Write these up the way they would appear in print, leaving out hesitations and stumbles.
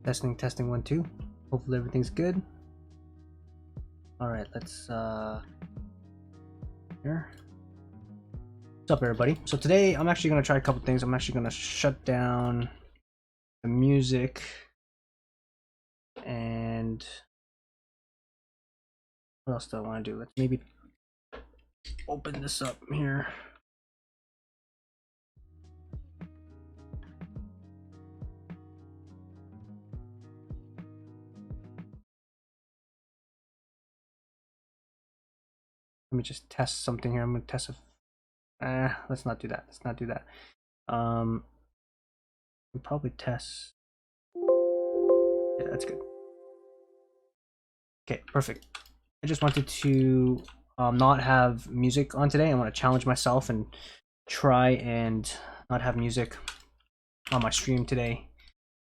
Testing 1 2. Hopefully everything's good. All right, let's here. What's up, everybody? So today I'm actually gonna try a couple things. I'm actually gonna shut down the music and what else do I want to do? Let's maybe open this up here. Let me just test something here. I'm gonna test a. Let's not do that. Let's not do that. We'll probably test. Yeah, that's good. Okay, perfect. I just wanted to not have music on today. I want to challenge myself and try and not have music on my stream today.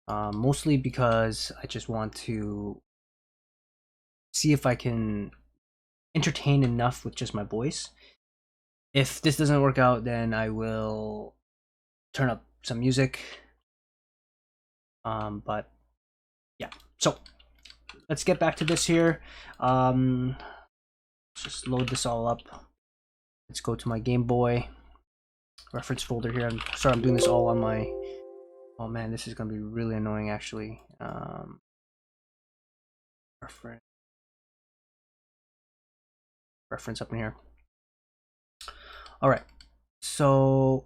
Mostly because I just want to see if I can entertain enough with just my voice. If this doesn't work out, then I will turn up some music. But yeah, so let's get back to this here. Let's just load this all up. Let's go to my Game Boy reference folder here. I'm sorry, I'm doing this all on my. Oh man, this is gonna be really annoying actually. Reference up in here. All right, so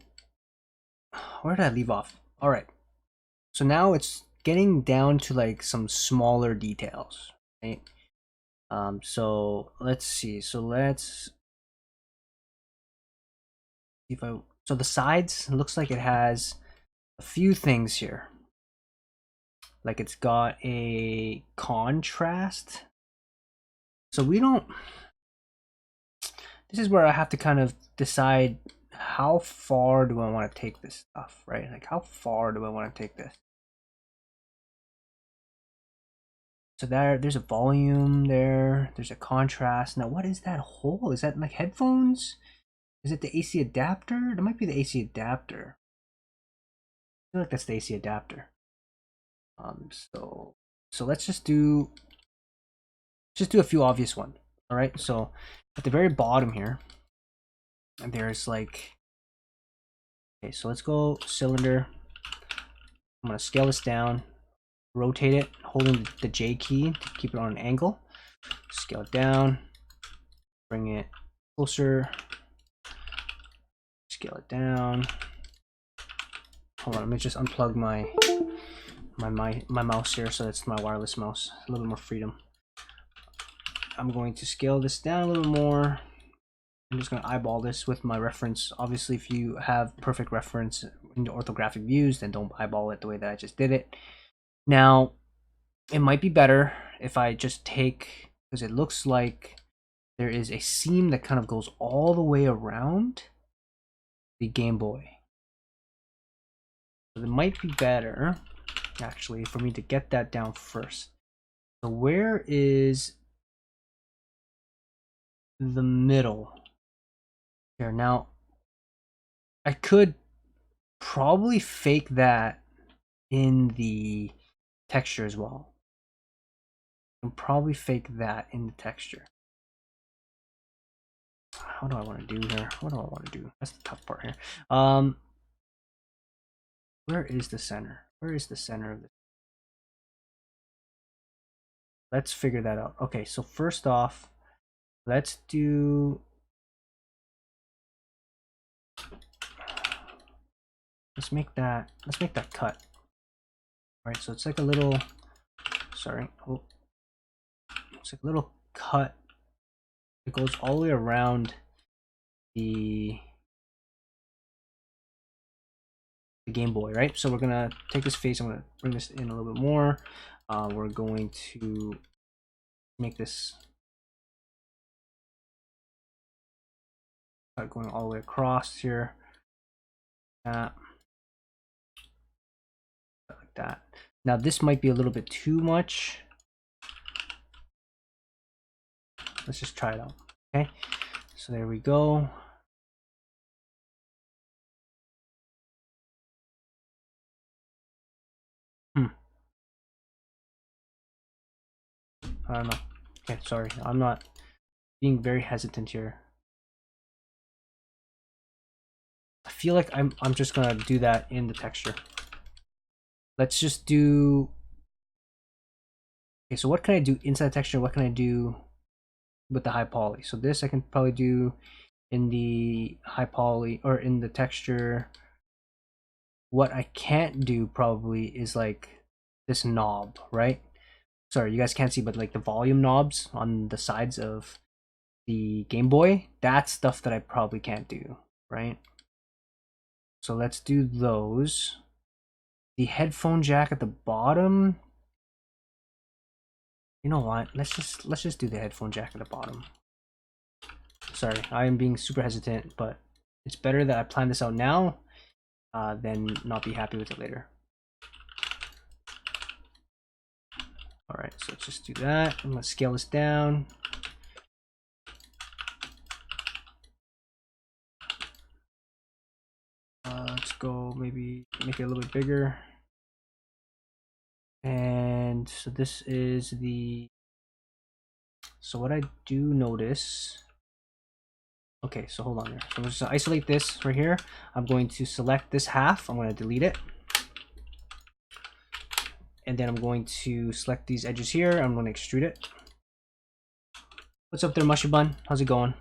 where did I leave off? All right, so now it's getting down to like some smaller details, right? So let's see. So let's see if I. So the sides looks like it has a few things here. Like it's got a contrast. So we don't. This is where I have to kind of decide how far do I want to take this stuff, right? Like how far do I want to take this? So there's a volume there. There's a contrast. Now what is that hole? Is that like headphones? Is it the AC adapter? That might be the AC adapter. I feel like that's the AC adapter. So let's just do a few obvious ones. All right. So at the very bottom here, and there's like. Okay, so let's go cylinder. I'm gonna scale this down, rotate it, holding the J key to keep it on an angle. Scale it down, bring it closer, scale it down. Hold on, let me just unplug my mouse here, so it's my wireless mouse. A little more freedom. I'm going to scale this down a little more. I'm just going to eyeball this with my reference. Obviously, if you have perfect reference in the orthographic views, then don't eyeball it the way that I just did it. Now, it might be better if I just take, because it looks like there is a seam that kind of goes all the way around the Game Boy. So it might be better, actually, for me to get that down first. So where is the middle? Here, now, I could probably fake that in the texture as well. I can probably fake that in the texture. How do I want to do here? What do I want to do? That's the tough part here. Where is the center? Where is the center of this? Let's figure that out. Okay, so first off, let's make that cut. All right, so it's like a little, sorry, oh, it's like a little cut. It goes all the way around the Game Boy, right? So we're gonna take this face. I'm gonna bring this in a little bit more. We're going to make this going all the way across here. Like that. Now this might be a little bit too much. Let's just try it out. Okay, so there we go. I don't know. Okay, sorry. I'm not being very hesitant here. I feel like I'm just gonna do that in the texture. Let's just do. Okay, so what can I do inside the texture? What can I do with the high poly? So this I can probably do in the high poly or in the texture. What I can't do probably is like this knob, right? Sorry, you guys can't see, but like the volume knobs on the sides of the Game Boy, that's stuff that I probably can't do, right? So let's do those. The headphone jack at the bottom. You know what? Let's just do the headphone jack at the bottom. Sorry, I am being super hesitant, but it's better that I plan this out now than not be happy with it later. All right, so let's just do that. I'm gonna scale this down. Let's go maybe make it a little bit bigger. And so this is the, so what I do notice, okay, so hold on there. So I'm just gonna isolate this right here. I'm going to select this half. I'm going to delete it. And then I'm going to select these edges here. I'm going to extrude it. What's up there, Mushy Bun? How's it going?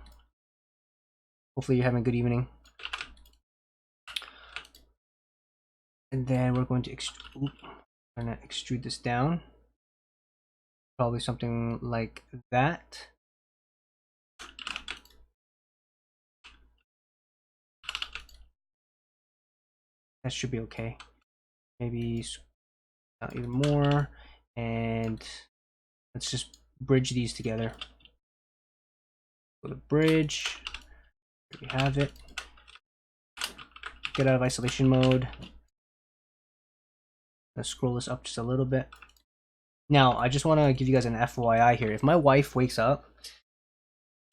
Hopefully you're having a good evening. And then we're going to extrude this down. Probably something like that. That should be okay. Maybe not even more. And let's just bridge these together. Go to bridge. There we have it. Get out of isolation mode. Let's scroll this up just a little bit. Now, I just want to give you guys an FYI here. If my wife wakes up,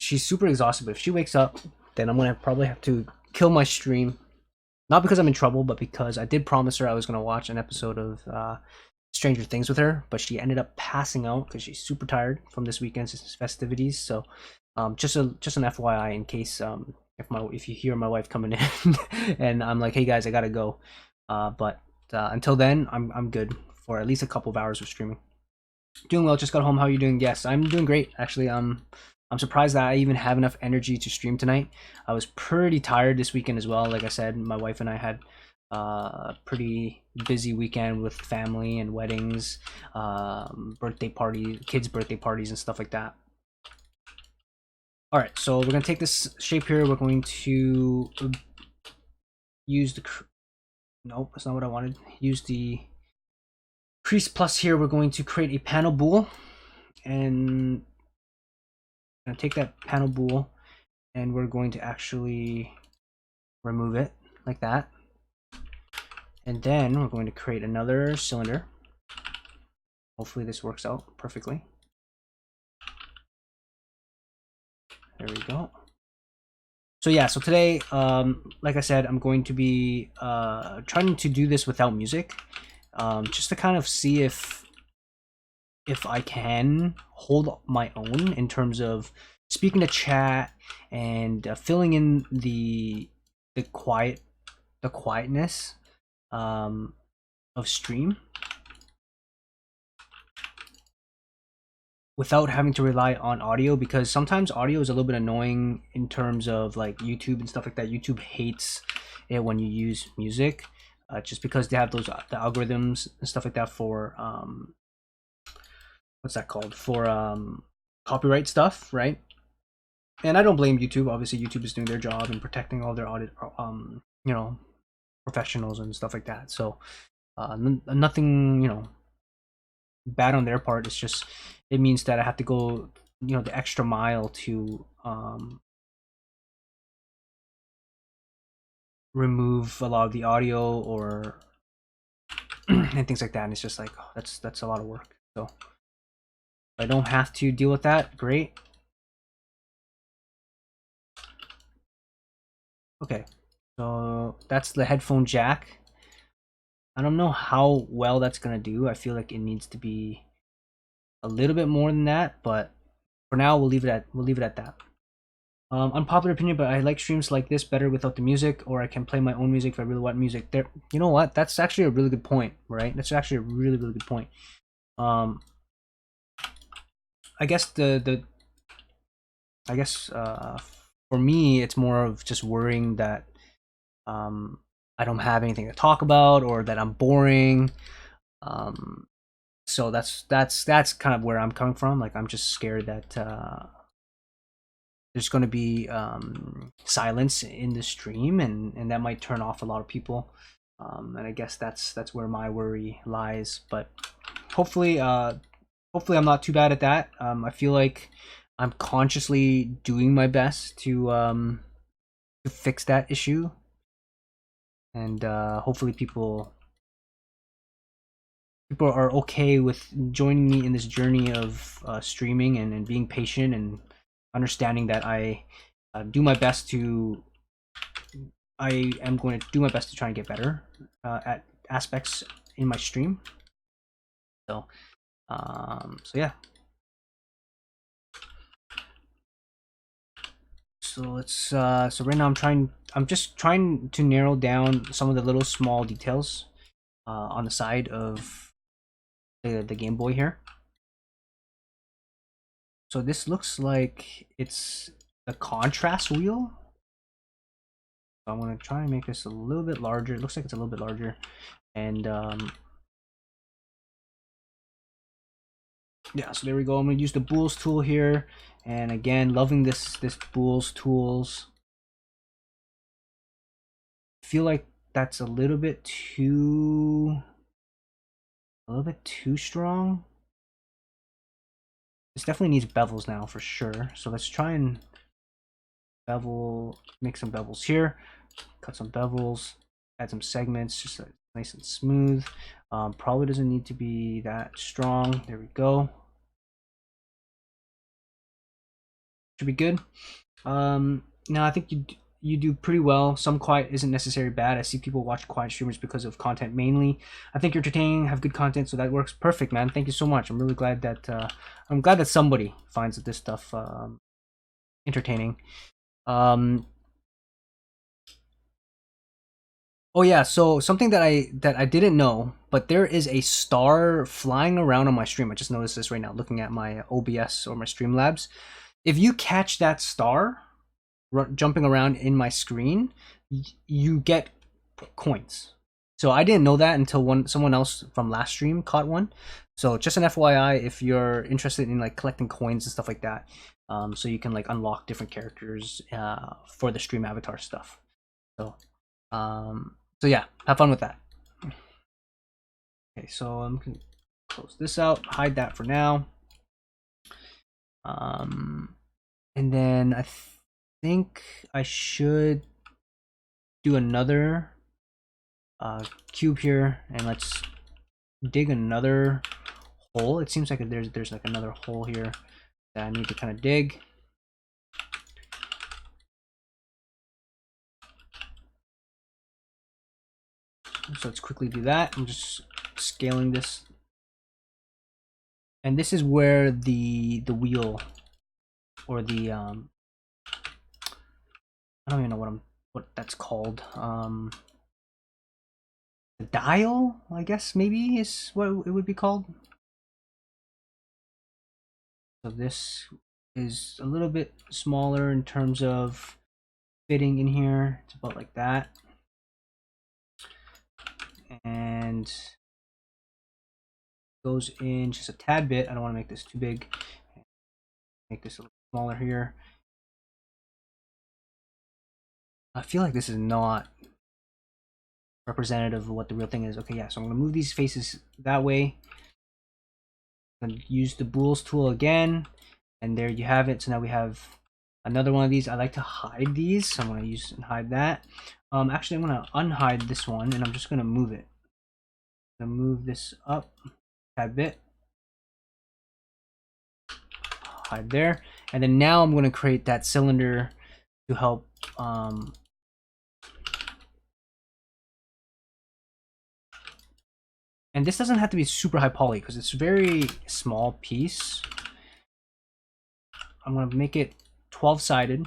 she's super exhausted, but if she wakes up, then I'm going to probably have to kill my stream. Not because I'm in trouble, but because I did promise her I was going to watch an episode of Stranger Things with her, but she ended up passing out because she's super tired from this weekend's festivities. So just an FYI in case if you hear my wife coming in and I'm like, hey guys, I gotta go. But until then, I'm good for at least a couple of hours of streaming. Doing well, just got home. How are you doing? Yes, I'm doing great. Actually, I'm surprised that I even have enough energy to stream tonight. I was pretty tired this weekend as well. Like I said, my wife and I had a pretty busy weekend with family and weddings, birthday parties, kids' birthday parties and stuff like that. All right, so we're gonna take this shape here. We're going to use the, nope, that's not what I wanted. Use the crease plus here. We're going to create a panel bool, and I'm gonna take that panel bool and we're going to actually remove it like that. And then we're going to create another cylinder. Hopefully this works out perfectly. There we go. So yeah, so today, like I said, I'm going to be trying to do this without music, just to kind of see if I can hold my own in terms of speaking to chat and filling in the quietness of stream without having to rely on audio, because sometimes audio is a little bit annoying in terms of like YouTube and stuff like that. YouTube hates it when you use music, just because they have those the algorithms and stuff like that for what's that called, for copyright stuff, right? And I don't blame YouTube. Obviously, YouTube is doing their job and protecting all their audit, you know, professionals and stuff like that. So nothing, you know, bad on their part. It's just, it means that I have to go, you know, the extra mile to remove a lot of the audio or and things like that. And it's just like, oh, that's a lot of work. So if I don't have to deal with that, great. Okay, so that's the headphone jack. I don't know how well that's gonna do. I feel like it needs to be a little bit more than that, but for now we'll leave it at that. Unpopular opinion, but I like streams like this better without the music, or I can play my own music if I really want music. There, you know what? That's actually a really good point, right? That's actually a really good point. I guess for me, it's more of just worrying that I don't have anything to talk about, or that I'm boring. So that's kind of where I'm coming from. Like, I'm just scared that there's going to be silence in the stream, and that might turn off a lot of people. And I guess that's where my worry lies. But hopefully I'm not too bad at that. I feel like I'm consciously doing my best to fix that issue, and hopefully people are okay with joining me in this journey of streaming and being patient and understanding that I do my best to. I am going to do my best to try and get better at aspects in my stream. So yeah. So let's so right now I'm just trying to narrow down some of the little small details on the side of the Game Boy here. So this looks like it's a contrast wheel. So I'm gonna try and make this a little bit larger. It looks like it's a little bit larger, and yeah. So there we go. I'm gonna use the Bools tool here, and again, loving this Bools tools. Feel like that's a little bit too strong. This definitely needs bevels now for sure. So let's try and make some bevels here. Cut some bevels, add some segments, just nice and smooth. Probably doesn't need to be that strong. There we go. Should be good. Now I think you do pretty well. Some quiet isn't necessarily bad. I see people watch quiet streamers because of content mainly. I think you're entertaining, have good content, so that works perfect, man. Thank you so much. I'm really glad that somebody finds this stuff entertaining. Oh yeah, so something that I didn't know, but there is a star flying around on my stream. I just noticed this right now, looking at my OBS or my Streamlabs. If you catch that star jumping around in my screen, you get coins. So I didn't know that until someone else from last stream caught one. So just an FYI, if you're interested in like collecting coins and stuff like that, so you can like unlock different characters for the stream avatar stuff. So yeah, have fun with that. Okay, so I'm gonna close this out, hide that for now. And then I think I should do another cube here, and let's dig another hole. It seems like there's like another hole here that I need to kind of dig. So let's quickly do that. I'm just scaling this, and this is where the wheel, or the I don't even know what that's called. The dial, I guess maybe is what it would be called. So this is a little bit smaller in terms of fitting in here. It's about like that. And goes in just a tad bit. I don't want to make this too big. Make this a little smaller here. I feel like this is not representative of what the real thing is. Okay, yeah, so I'm gonna move these faces that way. I'm gonna use the Bools tool again, and there you have it. So now we have another one of these. I like to hide these, so I'm gonna use and hide that. Actually, I'm gonna unhide this one, and I'm just gonna move it. I'm gonna move this up a tad bit. Hide there, and then now I'm gonna create that cylinder to help And this doesn't have to be super high poly because it's a very small piece. I'm gonna make it 12-sided.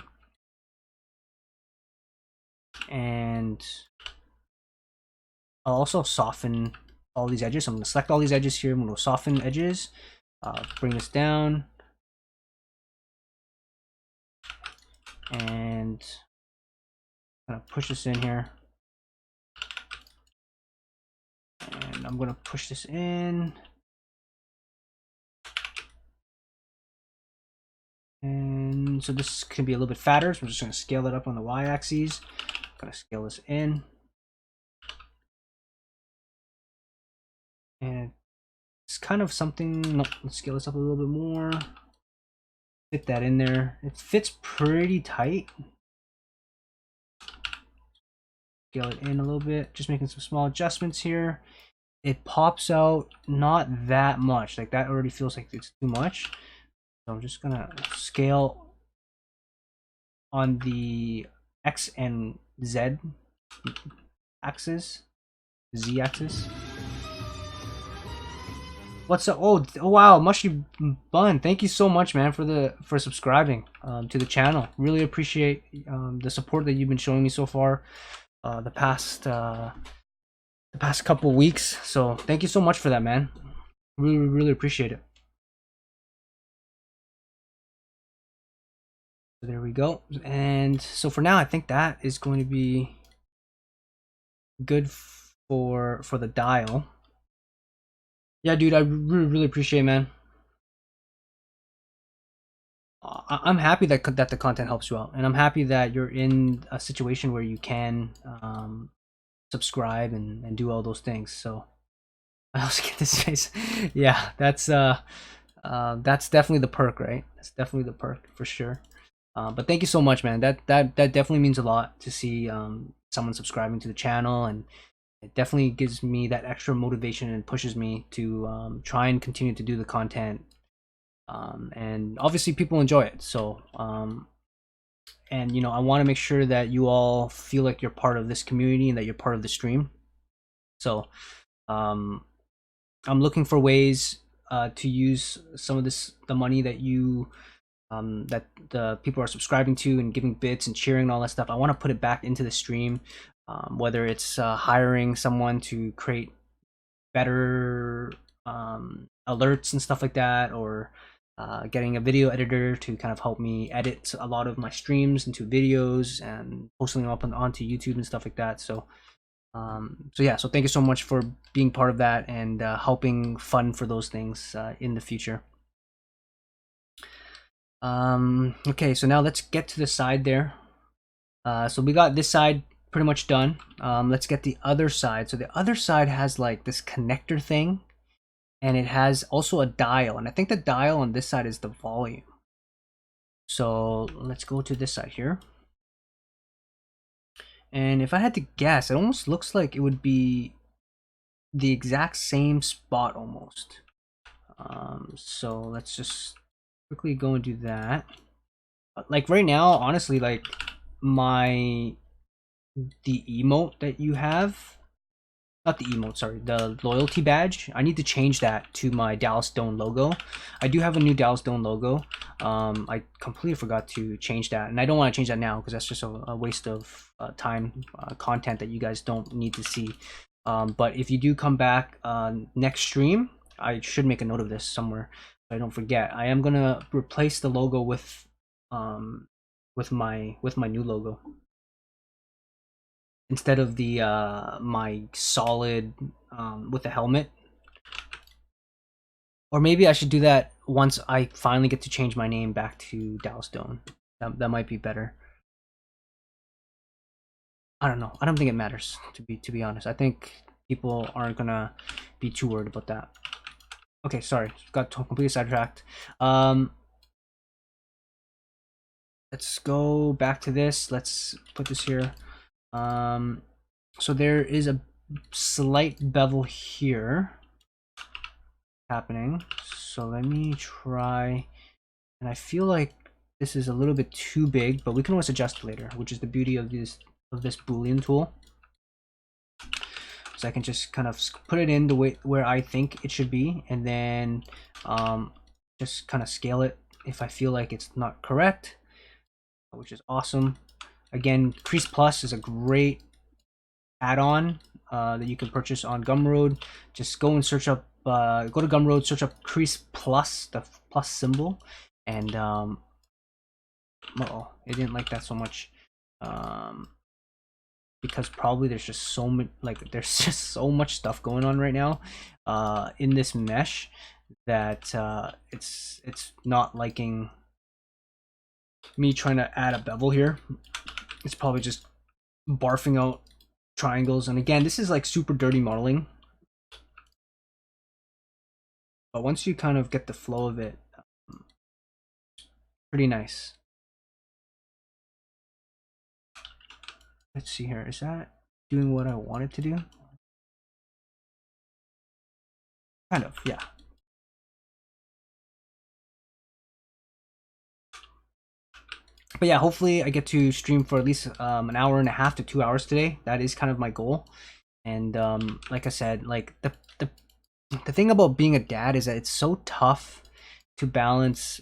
And I'll also soften all these edges. So I'm gonna select all these edges here. I'm gonna soften edges. Bring this down. And I'm gonna push this in here. And I'm gonna push this in. And so this can be a little bit fatter, so I'm just gonna scale it up on the y-axis. I'm gonna scale this in. And it's kind of something, no, let's scale this up a little bit more. Fit that in there. It fits pretty tight. Scale it in a little bit, just making some small adjustments here. It pops out not that much, like that already feels like it's too much. So I'm just gonna scale on the X and Z axis, Z axis. What's up? Oh wow, Mushy Bun, thank you so much, man, for subscribing to the channel. Really appreciate the support that you've been showing me so far the past couple weeks. So thank you so much for that, man. Really appreciate it. So there we go. And so for now, I think that is going to be good for the dial. Yeah, dude, I really appreciate it, man. I'm happy that the content helps you out, and I'm happy that you're in a situation where you can subscribe and do all those things. So I also get this face. Yeah, that's definitely the perk, right? That's definitely the perk for sure. But thank you so much, man. That definitely means a lot to see someone subscribing to the channel, and it definitely gives me that extra motivation and pushes me to try and continue to do the content. And obviously people enjoy it. So and you know, I want to make sure that you all feel like you're part of this community and that you're part of the stream. So I'm looking for ways to use some of the money that you that the people are subscribing to and giving bits and cheering and all that stuff. I want to put it back into the stream, whether it's hiring someone to create better alerts and stuff like that, or getting a video editor to kind of help me edit a lot of my streams into videos and posting them up onto YouTube and stuff like that. So so yeah, so thank you so much for being part of that and helping fund for those things in the future. Okay, so now let's get to the side there. So we got this side pretty much done. Let's get the other side. So the other side has like this connector thing, and it has also a dial, and I think the dial on this side is the volume. So let's go to this side here. And if I had to guess, it almost looks like it would be the exact same spot almost. So let's just quickly go and do that. Like right now, honestly, like the emote that you have, not the emote, sorry, the loyalty badge, I need to change that to my Dallas Stone logo. I do have a new Dallas Stone logo. I completely forgot to change that, and I don't want to change that now because that's just a waste of time, content that you guys don't need to see. But if you do come back next stream, I should make a note of this somewhere so I don't forget. I am gonna replace the logo with my new logo instead of the my solid with the helmet. Or maybe I should do that once I finally get to change my name back to Dallas Stone. That might be better. I don't know. I don't think it matters, to be honest. I think people aren't gonna be too worried about that. Okay, sorry, got completely sidetracked. Let's go back to this. Let's put this here. So there is a slight bevel here happening. So let me try, and I feel like this is a little bit too big, but we can always adjust later, which is the beauty of this Boolean tool. So So I can just kind of put it in the way where I think it should be, and then just kind of scale it if I feel like it's not correct, which is awesome. Again, Crease Plus is a great add-on that you can purchase on Gumroad. Just go and search up, go to Gumroad, search up Crease Plus, the plus symbol, and uh-oh, it didn't like that so much. Because probably there's just so much, like there's just so much stuff going on right now in this mesh that it's not liking me trying to add a bevel here. It's probably just barfing out triangles, and again, this is like super dirty modeling, but once you kind of get the flow of it, pretty nice. Let's see here, is that doing what I want it to do? Kind of, yeah. But yeah, hopefully I get to stream for at least an hour and a half to 2 hours today. That is kind of my goal. And like I said, like the thing about being a dad is that it's so tough to balance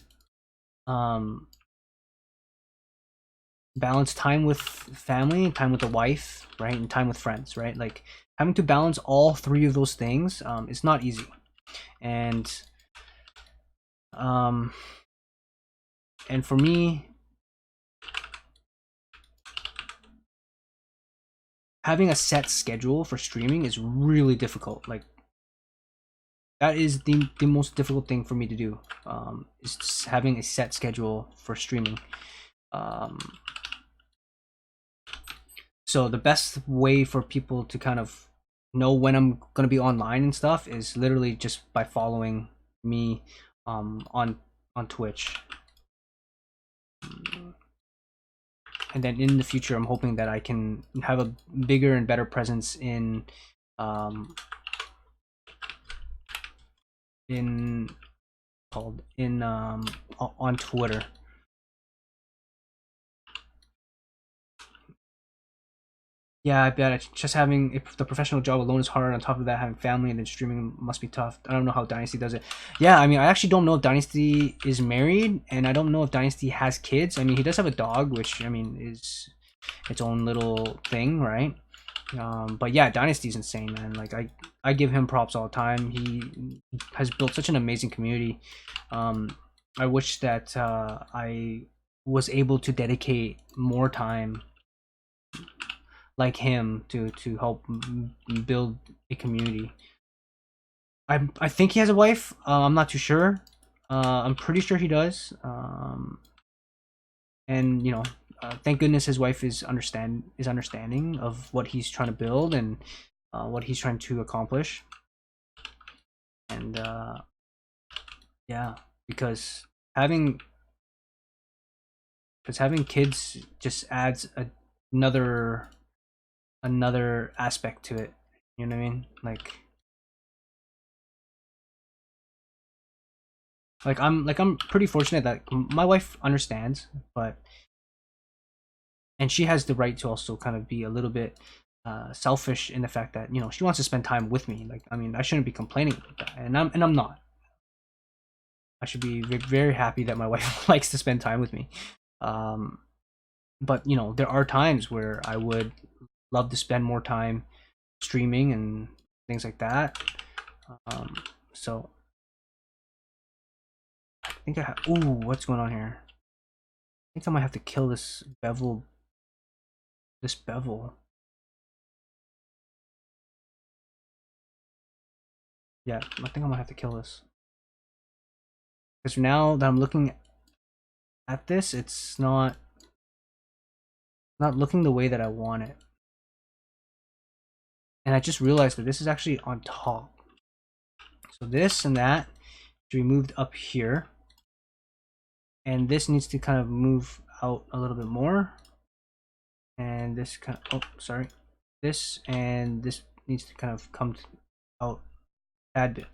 balance time with family, time with the wife, right, and time with friends, right? Like having to balance all three of those things is not easy. And for me, having a set schedule for streaming is really difficult. Like that is the most difficult thing for me to do, is just having a set schedule for streaming. So the best way for people to kind of know when I'm gonna be online and stuff is literally just by following me on Twitch. And then in the future, I'm hoping that I can have a bigger and better presence in on Twitter. Yeah, I bet just having the professional job alone is hard. On top of that, having family and then streaming must be tough. I don't know how Dynasty does it. Yeah, I mean, I actually don't know if Dynasty is married, and I don't know if Dynasty has kids. I mean, he does have a dog, which, I mean, is its own little thing, right? But yeah, Dynasty's insane, man. Like, I give him props all the time. He has built such an amazing community. I wish that I was able to dedicate more time like him to help build a community. I think he has a wife. I'm not too sure. I'm pretty sure he does. And you know, thank goodness his wife is understanding of what he's trying to build and what he's trying to accomplish. And yeah, because having kids just adds another aspect to it. You know what I mean? Like I'm pretty fortunate that my wife understands, and she has the right to also kind of be a little bit selfish in the fact that, you know, she wants to spend time with me. Like, I mean, I shouldn't be complaining about that, and I'm not. I should be very happy that my wife likes to spend time with me. But you know, there are times where I would love to spend more time streaming and things like that. So I think I have. Ooh, what's going on here? I think I might have to kill this bevel. Yeah, I think I might have to kill this. Because now that I'm looking at this, it's not looking the way that I want it. And I just realized that this is actually on top. So this and that should be moved up here. And this needs to kind of move out a little bit more. And this kind of, oh, sorry. This and this needs to kind of come out a tad bit.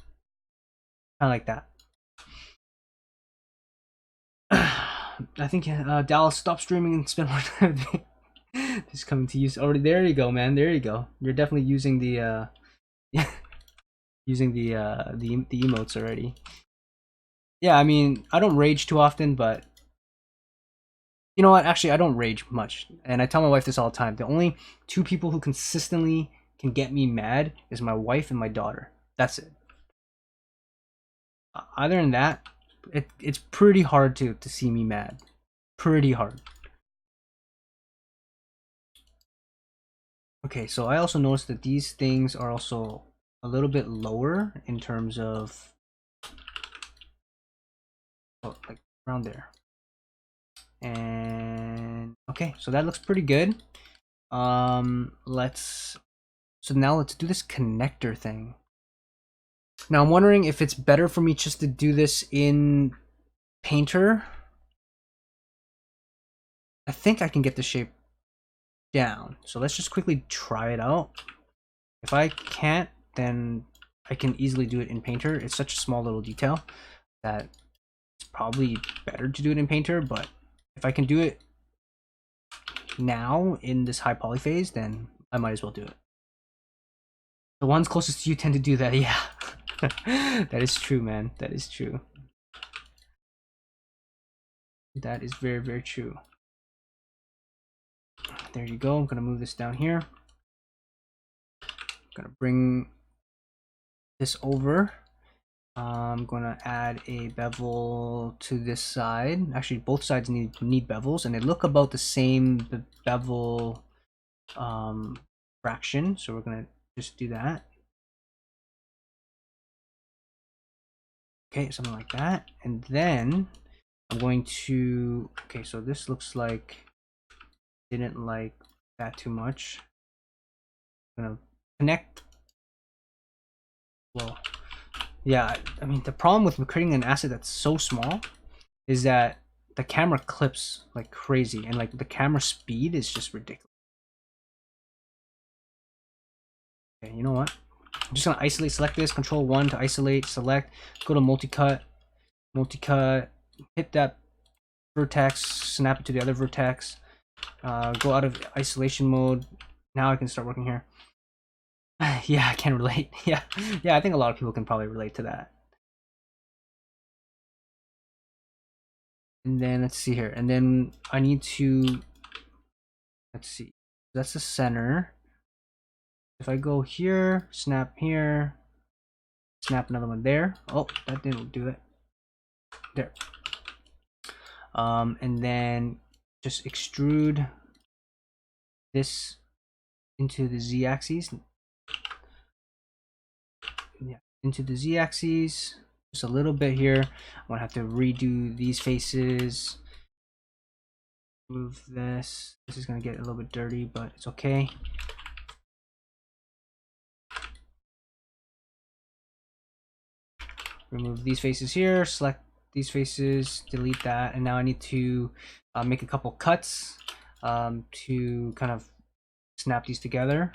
Kind of like that. I think Dallas, stop streaming and spend more time with me. Just coming to use already. There you go, man. There you go. You're definitely using the Using the emotes already. Yeah, I mean, I don't rage too often, but you know what? Actually, I don't rage much, and I tell my wife this all the time. The only two people who consistently can get me mad is my wife and my daughter. That's it. Other than that, it's pretty hard to see me mad. Pretty hard. Okay, so I also noticed that these things are also a little bit lower in terms of, oh, like around there. And okay, so that looks pretty good. So now let's do this connector thing. Now I'm wondering if it's better for me just to do this in Painter. I think I can get the shape down. So let's just quickly try it out. If I can't, then I can easily do it in Painter. It's such a small little detail that it's probably better to do it in Painter, but if I can do it now in this high poly phase, then I might as well do it. The ones closest to you tend to do that, yeah. That is true, man. That is true. That is very, very true. There you go. I'm gonna move this down here. I'm gonna bring this over. I'm gonna add a bevel to this side. Actually, both sides need bevels, and they look about the same bevel fraction. So we're gonna just do that. Okay, something like that, and then I'm going to. Okay, so this looks like didn't like that too much. I'm gonna connect. Well, yeah, I mean, the problem with creating an asset that's so small is that the camera clips like crazy, and like the camera speed is just ridiculous. Okay, you know what? I'm just gonna isolate, select this, Control 1 to isolate, select, go to multi-cut, hit that vertex, snap it to the other vertex, go out of isolation mode. Now I can start working here. Yeah, I can relate. Yeah, I think a lot of people can probably relate to that. And then let's see here, and then I need to, let's see, that's the center. If I go here, snap here, snap another one there. Oh, that didn't do it. There. And then just extrude this into the z-axis. Yeah, into the z-axis. Just a little bit here. I'm gonna have to redo these faces. Move this. This is gonna get a little bit dirty, but it's okay. Remove these faces here. Select these faces. Delete that. And now I need to make a couple cuts to kind of snap these together.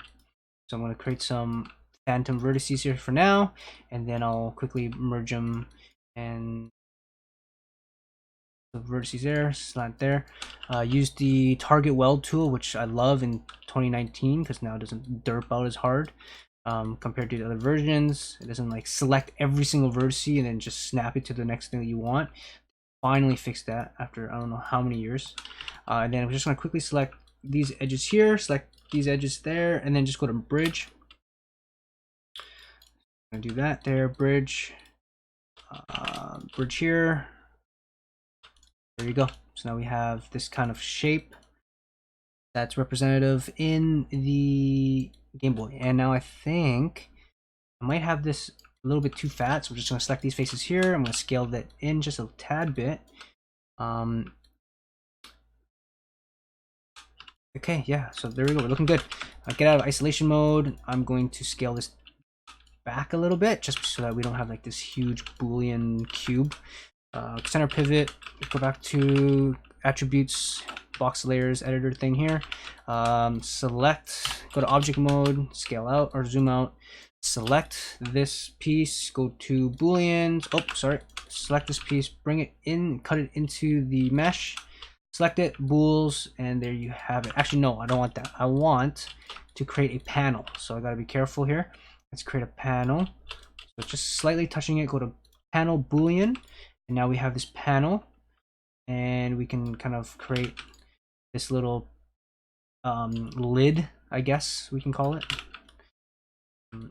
So I'm going to create some phantom vertices here for now, and then I'll quickly merge them, and the vertices there, slant there. Use the target weld tool, which I love in 2019 because now it doesn't derp out as hard compared to the other versions. It doesn't like select every single vertice and then just snap it to the next thing that you want. Finally fixed that after I don't know how many years. And then I'm just going to quickly select these edges here, select these edges there, and then just go to bridge. I'm gonna do that there, bridge, bridge here. There you go. So now we have this kind of shape that's representative in the Game Boy. And now I think I might have this a little bit too fat, so I'm just gonna select these faces here. I'm gonna scale that in just a tad bit. Okay, yeah, so there we go, we're looking good. Get out of isolation mode. I'm going to scale this back a little bit just so that we don't have like this huge Boolean cube. Center pivot, go back to attributes, box layers editor thing here. Select, go to object mode, scale out or zoom out. Select this piece, go to Booleans. Oh, sorry. Select this piece, bring it in, cut it into the mesh. Select it, bools, and there you have it. Actually, no, I don't want that. I want to create a panel, so I gotta be careful here. Let's create a panel. So just slightly touching it, go to panel boolean, and now we have this panel, and we can kind of create this little lid, I guess we can call it. Go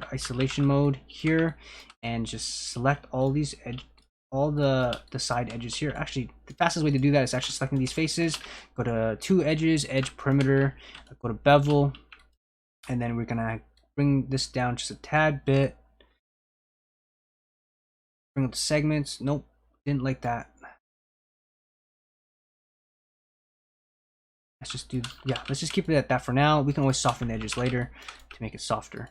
to isolation mode here, and just select all these all the side edges here. Actually, the fastest way to do that is actually selecting these faces. Go to two edges, edge perimeter, go to bevel, and then we're gonna bring this down just a tad bit. Bring up the segments. Nope, didn't like that. Let's just do, yeah, let's just keep it at that for now. We can always soften the edges later to make it softer.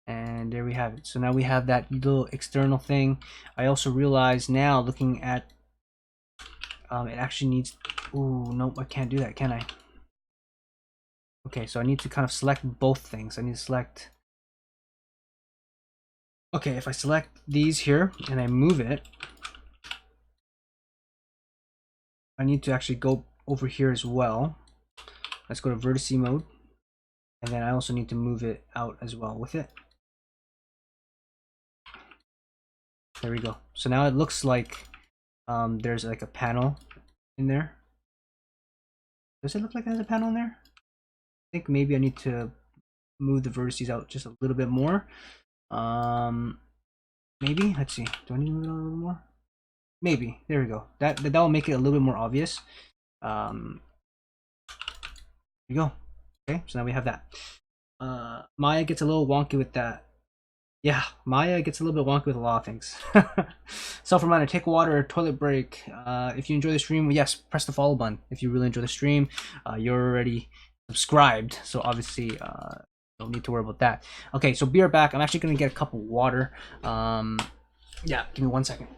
And there we have it. So now we have that little external thing. I also realize now, looking at it actually needs, ooh, nope, I can't do that, can I? Okay, so I need to kind of select both things. I need to select, okay, if I select these here and I move it, I need to actually go over here as well. Let's go to vertice mode, and then I also need to move it out as well with it. There we go. So now it looks like there's like a panel in there. Does it look like there's a panel in there? I think maybe I need to move the vertices out just a little bit more. Maybe, let's see. Do I need to move it a little more? Maybe. There we go. That will make it a little bit more obvious. There you go. Okay, so now we have that. Maya gets a little wonky with that. Yeah, Maya gets a little bit wonky with a lot of things. Self-reminder, take water, toilet break. If you enjoy the stream, yes, press the follow button. If you really enjoy the stream, you're already subscribed, so obviously don't need to worry about that. Okay, so be right back. I'm actually going to get a cup of water. Yeah, give me 1 second.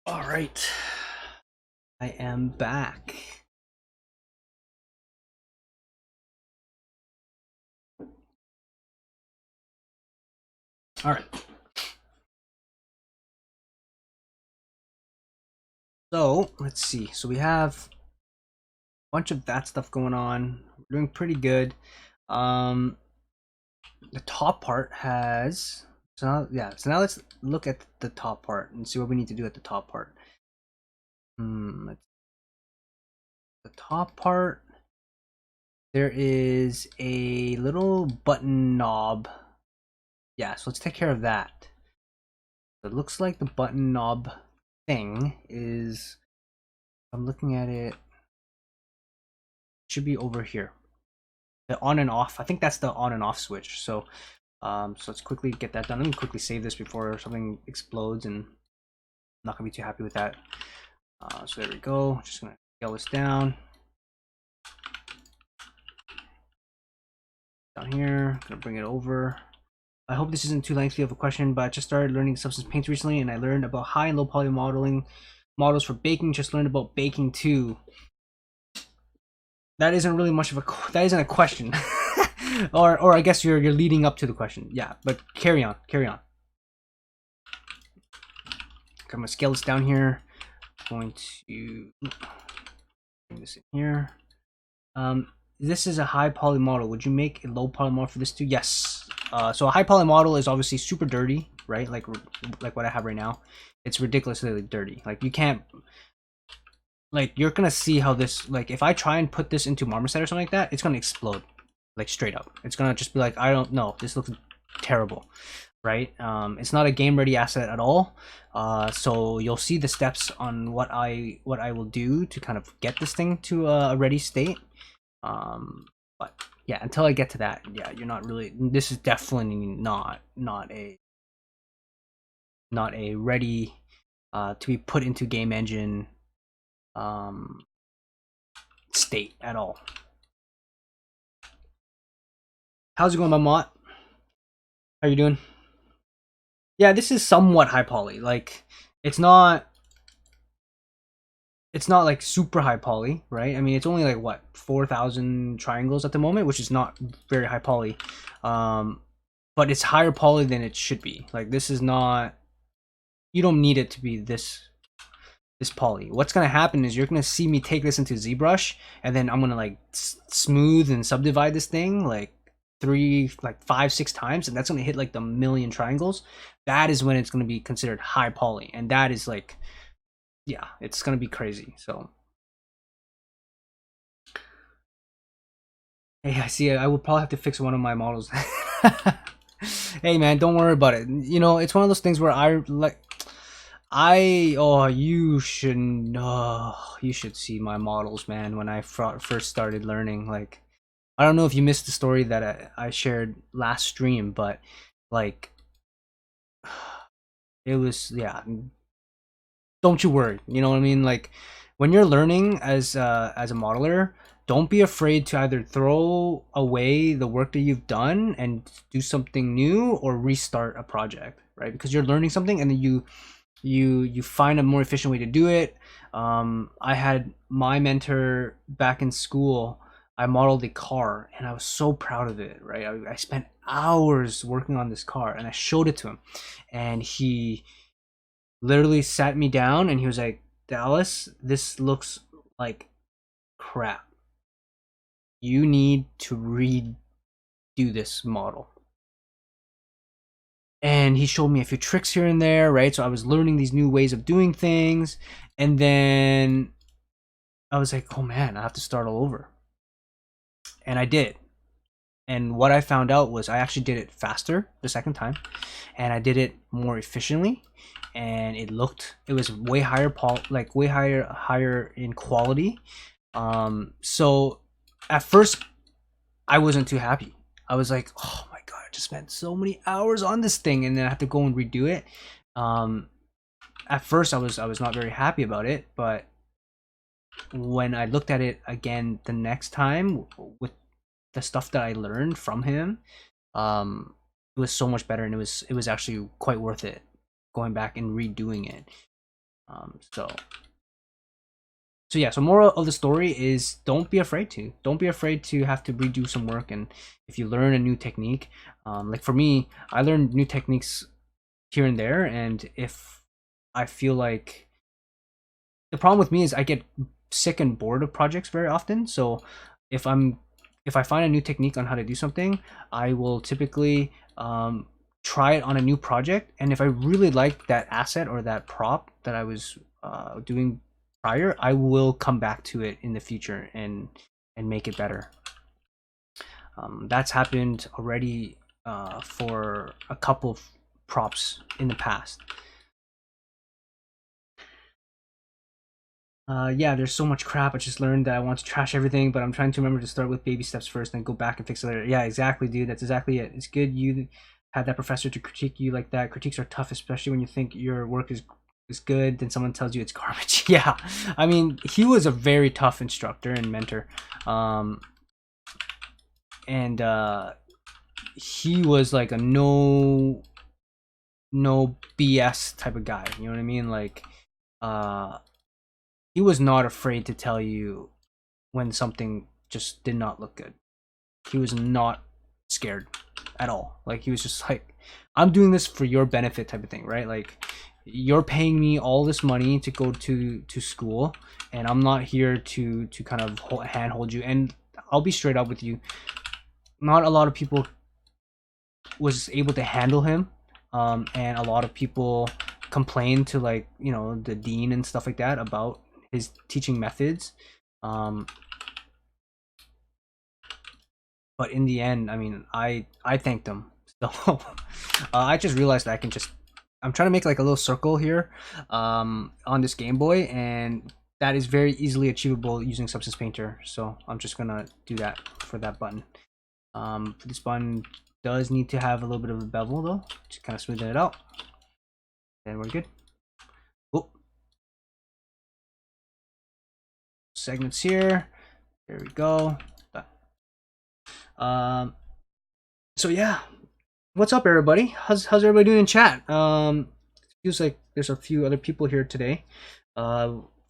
All right, I am back. All right. So let's see. So we have a bunch of that stuff going on. We're doing pretty good. The top part has, so now, yeah. So now let's look at the top part and see what we need to do at the top part. The top part, there is a little button knob. Yeah, so let's take care of that. It looks like the button knob thing is, I'm looking at it, should be over here. The on and off, I think that's the on and off switch. So so let's quickly get that done. Let me quickly save this before something explodes, and I'm not gonna be too happy with that. So there we go. Just gonna scale this down here. Gonna bring it over. I hope this isn't too lengthy of a question, but I just started learning Substance Paint recently, and I learned about high and low poly modeling models for baking. Just learned about Pt.2. That isn't really much of a, that isn't a question. or I guess you're leading up to the question. Yeah, but carry on. Okay, I'm gonna scale this down here. I'm going to bring this in here. This is a high poly model. Would you make a low poly model for this too? Yes. So a high poly model is obviously super dirty, right? Like what I have right now. It's ridiculously dirty. Like you can't, like you're gonna see how this, like if I try and put this into marmoset or something like that, it's gonna explode, like straight up. It's gonna just be like, I don't know, this looks terrible, right? It's not a game ready asset at all. So you'll see the steps on what I will do to kind of get this thing to a ready state. But yeah, until I get to that, yeah, you're not really. This is definitely not a ready to be put into game engine state at all. How's it going, my mott? How you doing? Yeah, this is somewhat high poly. Like, it's not like super high poly, right? I mean, it's only like what 4,000 triangles at the moment, which is not very high poly. But it's higher poly than it should be. Like, this is not. You don't need it to be this poly. What's gonna happen is you're gonna see me take this into ZBrush, and then I'm gonna like smooth and subdivide this thing like 5, 6 times, and that's gonna hit like the million triangles. That is when it's gonna be considered high poly, and that is like, yeah, it's gonna be crazy. So, hey, I see. I will probably have to fix one of my models. Hey, man, don't worry about it. You know, it's one of those things where you should see my models, man. When I first started learning, like, I don't know if you missed the story that I shared last stream, but like, it was, yeah. Don't you worry. You know what I mean? Like, when you're learning as a modeler, don't be afraid to either throw away the work that you've done and do something new, or restart a project, right? Because you're learning something, and then you find a more efficient way to do it. I had my mentor back in school. I modeled a car, and I was so proud of it, right? I spent hours working on this car, and I showed it to him, and he literally sat me down, and he was like, Dallas, this looks like crap. You need to redo this model. And he showed me a few tricks here and there, right? So I was learning these new ways of doing things, and then I was like, oh man, I have to start all over. And I did. And what I found out was I actually did it faster the second time, and I did it more efficiently, and it was way higher way higher in quality. So at first I wasn't too happy. I was like, oh my god, I just spent so many hours on this thing, and then I have to go and redo it. At first I was not very happy about it, but when I looked at it again the next time with the stuff that I learned from him, it was so much better, and it was actually quite worth it going back and redoing it. So yeah, so moral of the story is don't be afraid to have to redo some work. And if you learn a new technique, like for me, I learned new techniques here and there, and if I feel like, the problem with me is I get sick and bored of projects very often. So if I find a new technique on how to do something, I will typically try it on a new project, and if I really like that asset or that prop that I was doing prior, I will come back to it in the future and make it better. That's happened already for a couple of props in the past. Yeah, there's so much crap. I just learned that I want to trash everything, but I'm trying to remember to start with baby steps first and go back and fix it later. Yeah, exactly, dude. That's exactly it. It's good you had that professor to critique you like that. Critiques are tough, especially when you think your work is good, then someone tells you it's garbage. Yeah, I mean, he was a very tough instructor and mentor, and he was like a no BS type of guy. You know what I mean? Like, he was not afraid to tell you when something just did not look good. He was not scared at all. Like, he was just like, I'm doing this for your benefit type of thing, right? Like, you're paying me all this money to go to school, and I'm not here to kind of handhold you. And I'll be straight up with you, not a lot of people was able to handle him, and a lot of people complained to, like, you know, the dean and stuff like that about his teaching methods. But in the end, I mean, I thanked him. So I just realized that I'm trying to make like a little circle here on this Game Boy, and that is very easily achievable using Substance Painter. So I'm just gonna do that for that button. This button does need to have a little bit of a bevel though, to kind of smoothen it out. And we're good. Oh. Segments here. There we go. So yeah, what's up, everybody? How's everybody doing in chat? Feels like there's a few other people here today.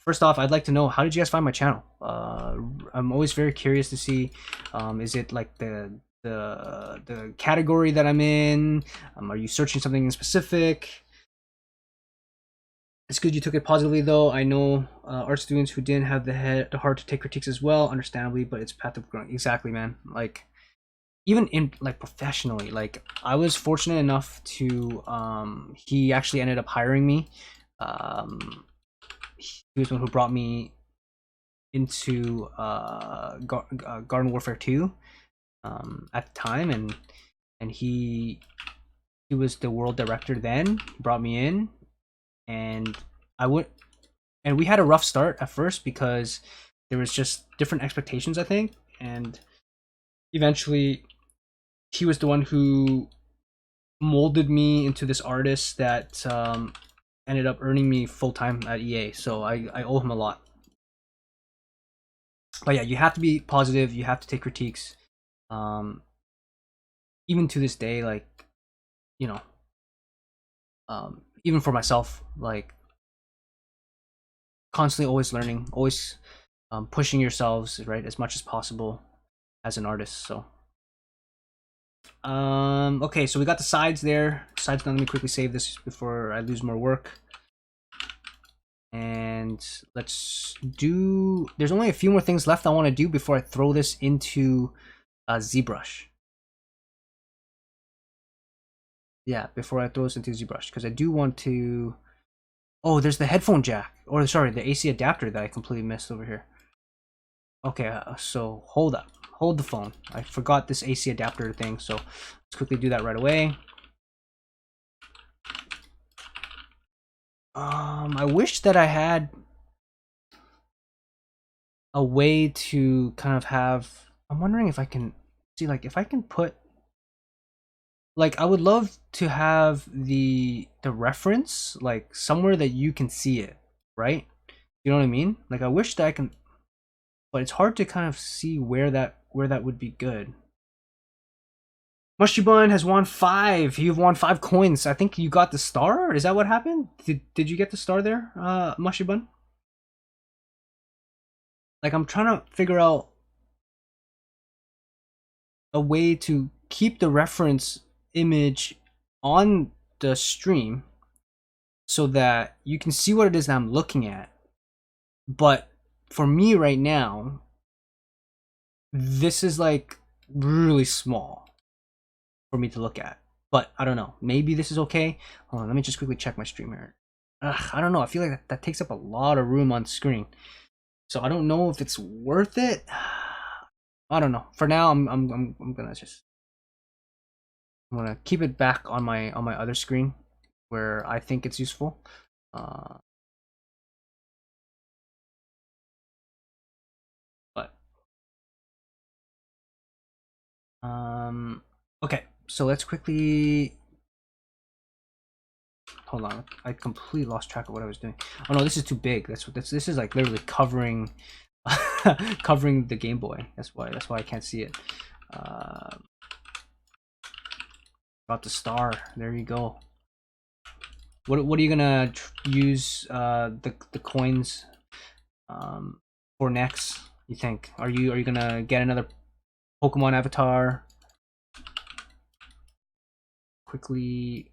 First off, I'd like to know, how did you guys find my channel? I'm always very curious to see, is it like the category that I'm in? Are you searching something in specific? It's good you took it positively, though. I know art students who didn't have the heart to take critiques as well, understandably, but it's path of growing. Exactly, man. Like, even in like professionally, like I was fortunate enough to he actually ended up hiring me. He was the one who brought me into Garden Warfare 2 at the time, and he was the world director then. He brought me in, and we had a rough start at first because there was just different expectations, I think, and eventually he was the one who molded me into this artist that ended up earning me full-time at EA. So I owe him a lot. But yeah, you have to be positive. You have to take critiques. Even to this day, like, you know, even for myself, like, constantly always learning, always pushing yourselves, right, as much as possible as an artist. So okay, so we got the sides there. Sides done. Let me quickly save this before I lose more work. And let's do, there's only a few more things left I want to do before I throw this into ZBrush. Yeah, before I throw this into ZBrush, because I do want to, oh, there's the headphone jack, or sorry, the AC adapter that I completely missed over here. Okay, so hold up, hold the phone. I forgot this AC adapter thing, so let's quickly do that right away. I wish that I had a way to kind of have, I'm wondering if I can see, like, if I can put, like, I would love to have the reference like somewhere that you can see it, right? You know what I mean? Like, I wish that I can, but it's hard to kind of see where that would be good. Mushy Bun has won 5. You've won 5 coins. I think you got the star. Is that what happened? Did you get the star there, Mushy Bun? Like, I'm trying to figure out a way to keep the reference image on the stream so that you can see what it is that I'm looking at. But for me right now, this is like really small for me to look at. But I don't know. Maybe this is okay. Hold on, let me just quickly check my stream here. I don't know. I feel like that takes up a lot of room on screen. So I don't know if it's worth it. I don't know. For now, I'm gonna just, I'm gonna keep it back on my other screen where I think it's useful. Okay, so let's quickly, hold on. I completely lost track of what I was doing. Oh no, this is too big. This is like literally covering covering the Game Boy. That's why I can't see it. Got the star. There you go. What are you gonna use the coins for next? You think? Are you gonna get another Pokemon avatar? Quickly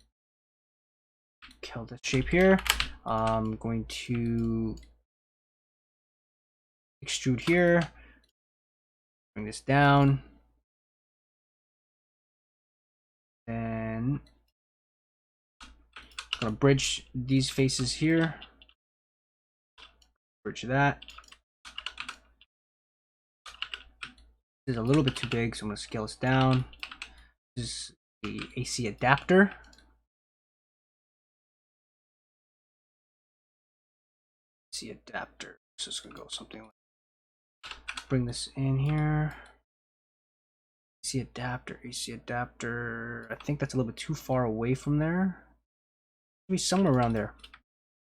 kill the shape here. I'm going to extrude here. Bring this down. Then I'm gonna bridge these faces here. Bridge that. This is a little bit too big, so I'm gonna scale this down. This is the AC adapter. AC adapter. So it's gonna go something like, bring this in here. AC adapter, AC adapter. I think that's a little bit too far away from there. Maybe somewhere around there.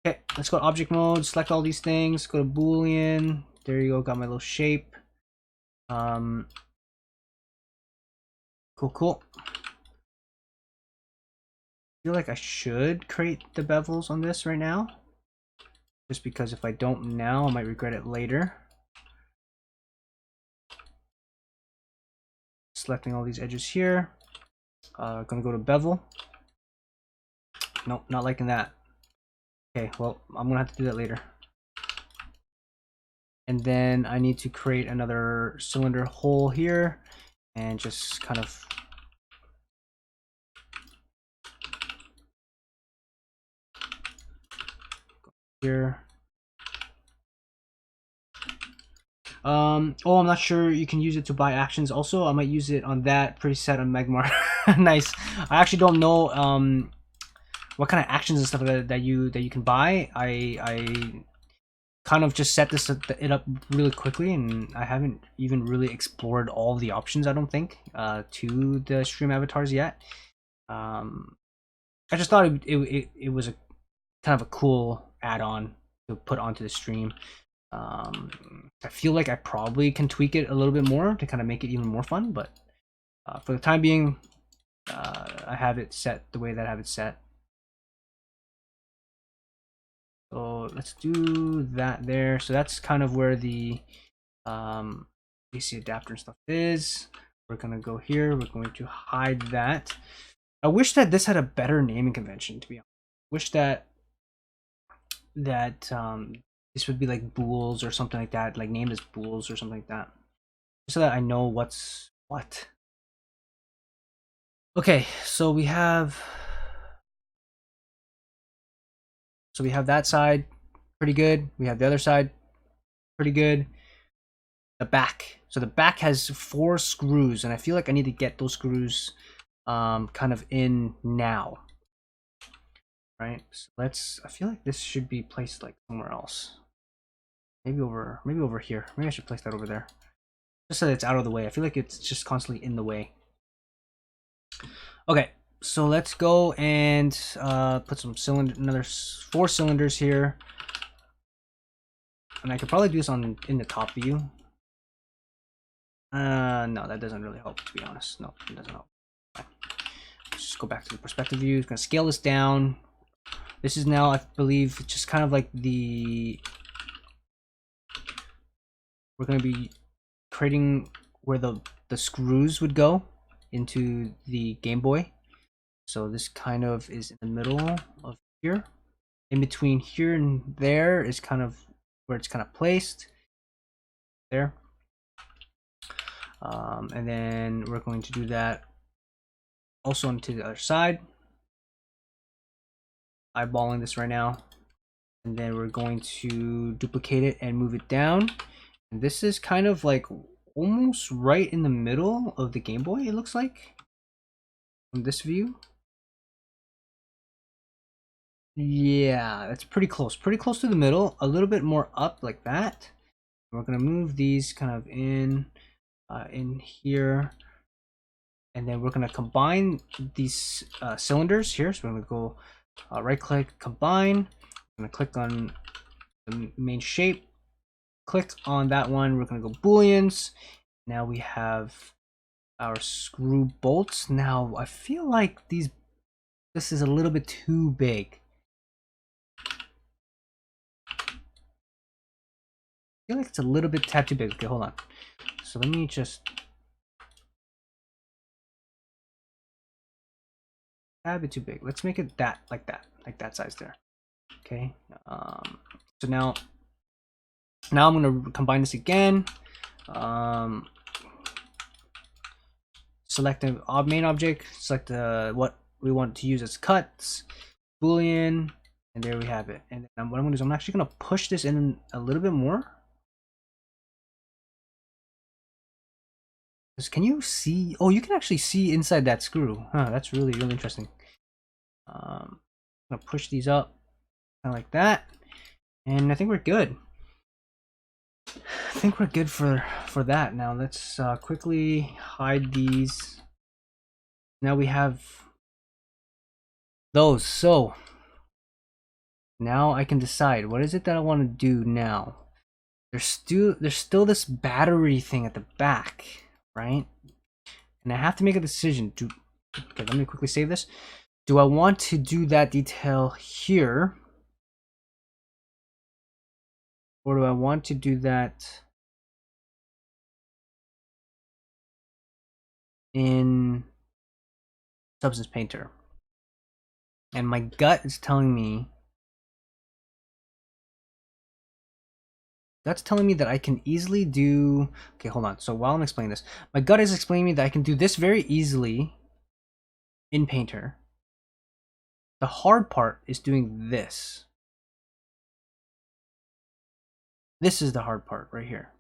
Okay, let's go to object mode, select all these things, go to Boolean. There you go, got my little shape. Cool. I feel like I should create the bevels on this right now. Just because if I don't now, I might regret it later. Selecting all these edges here. Gonna go to bevel. Nope, not liking that. Okay, well, I'm gonna have to do that later. And then I need to create another cylinder hole here and just kind of here. Oh, I'm not sure you can use it to buy actions. Also, I might use it on that preset on Magmar. Nice. I actually don't know what kind of actions and stuff that you can buy. I kind of just set it up really quickly, and I haven't even really explored all the options, I don't think, to the stream avatars yet. I just thought it was a kind of a cool add-on to put onto the stream. I feel like I probably can tweak it a little bit more to kind of make it even more fun, but for the time being, I have it set the way that I have it set. So let's do that there. So that's kind of where the AC adapter and stuff is. We're gonna go here. We're going to hide that. I wish that this had a better naming convention, to be honest. Wish that this would be like bools or something like that, like named as bools or something like that, so that I know what's what. Okay, so we have that side pretty good. We have the other side pretty good. The back. So the back has 4 screws, and I feel like I need to get those screws kind of in now. Right? So I feel like this should be placed like somewhere else. Maybe over here. Maybe I should place that over there. Just so that it's out of the way. I feel like it's just constantly in the way. Okay, so let's go and put some another 4 cylinders here. And I could probably do this in the top view. No, that doesn't really help, to be honest. No, it doesn't help. Let's just go back to the perspective view. It's gonna scale this down. This is now, I believe, just kind of like we're gonna be creating where the screws would go into the Gameboy. So this kind of is in the middle of here. In between here and there is kind of where it's kind of placed. There. And then we're going to do that also onto the other side. Eyeballing this right now. And then we're going to duplicate it and move it down. And this is kind of like almost right in the middle of the Gameboy, it looks like, from this view. Yeah, that's pretty close to the middle. A little bit more up like that. We're gonna move these kind of in here, and then we're gonna combine these cylinders here. So we're gonna go right click, combine. I'm gonna click on the main shape, click on that one. We're gonna go booleans. Now we have our screw bolts. Now I feel like this is a little bit too big. I feel like it's a little bit tad too big. Okay, hold on. So let me just a bit too big. Let's make it like that size there. Okay. So now I'm gonna combine this again. Select the main object. Select what we want to use as cuts. Boolean, and there we have it. And then what I'm gonna do is I'm actually gonna push this in a little bit more. Can you see? Oh, you can actually see inside that screw. Huh, that's really interesting. I'm gonna push these up kind of like that, and I think we're good. I think we're good for that. Now let's quickly hide these. Now we have those. So now I can decide what is it that I want to do now. There's still this battery thing at the back, right? And I have to make a decision. Okay, let me quickly save this. Do I want to do that detail here? Or do I want to do that in Substance Painter? And my gut is telling me that I can easily do. Okay, hold on. So while I'm explaining this, my gut is explaining me that I can do this very easily in Painter. The hard part is doing this. This is the hard part right here.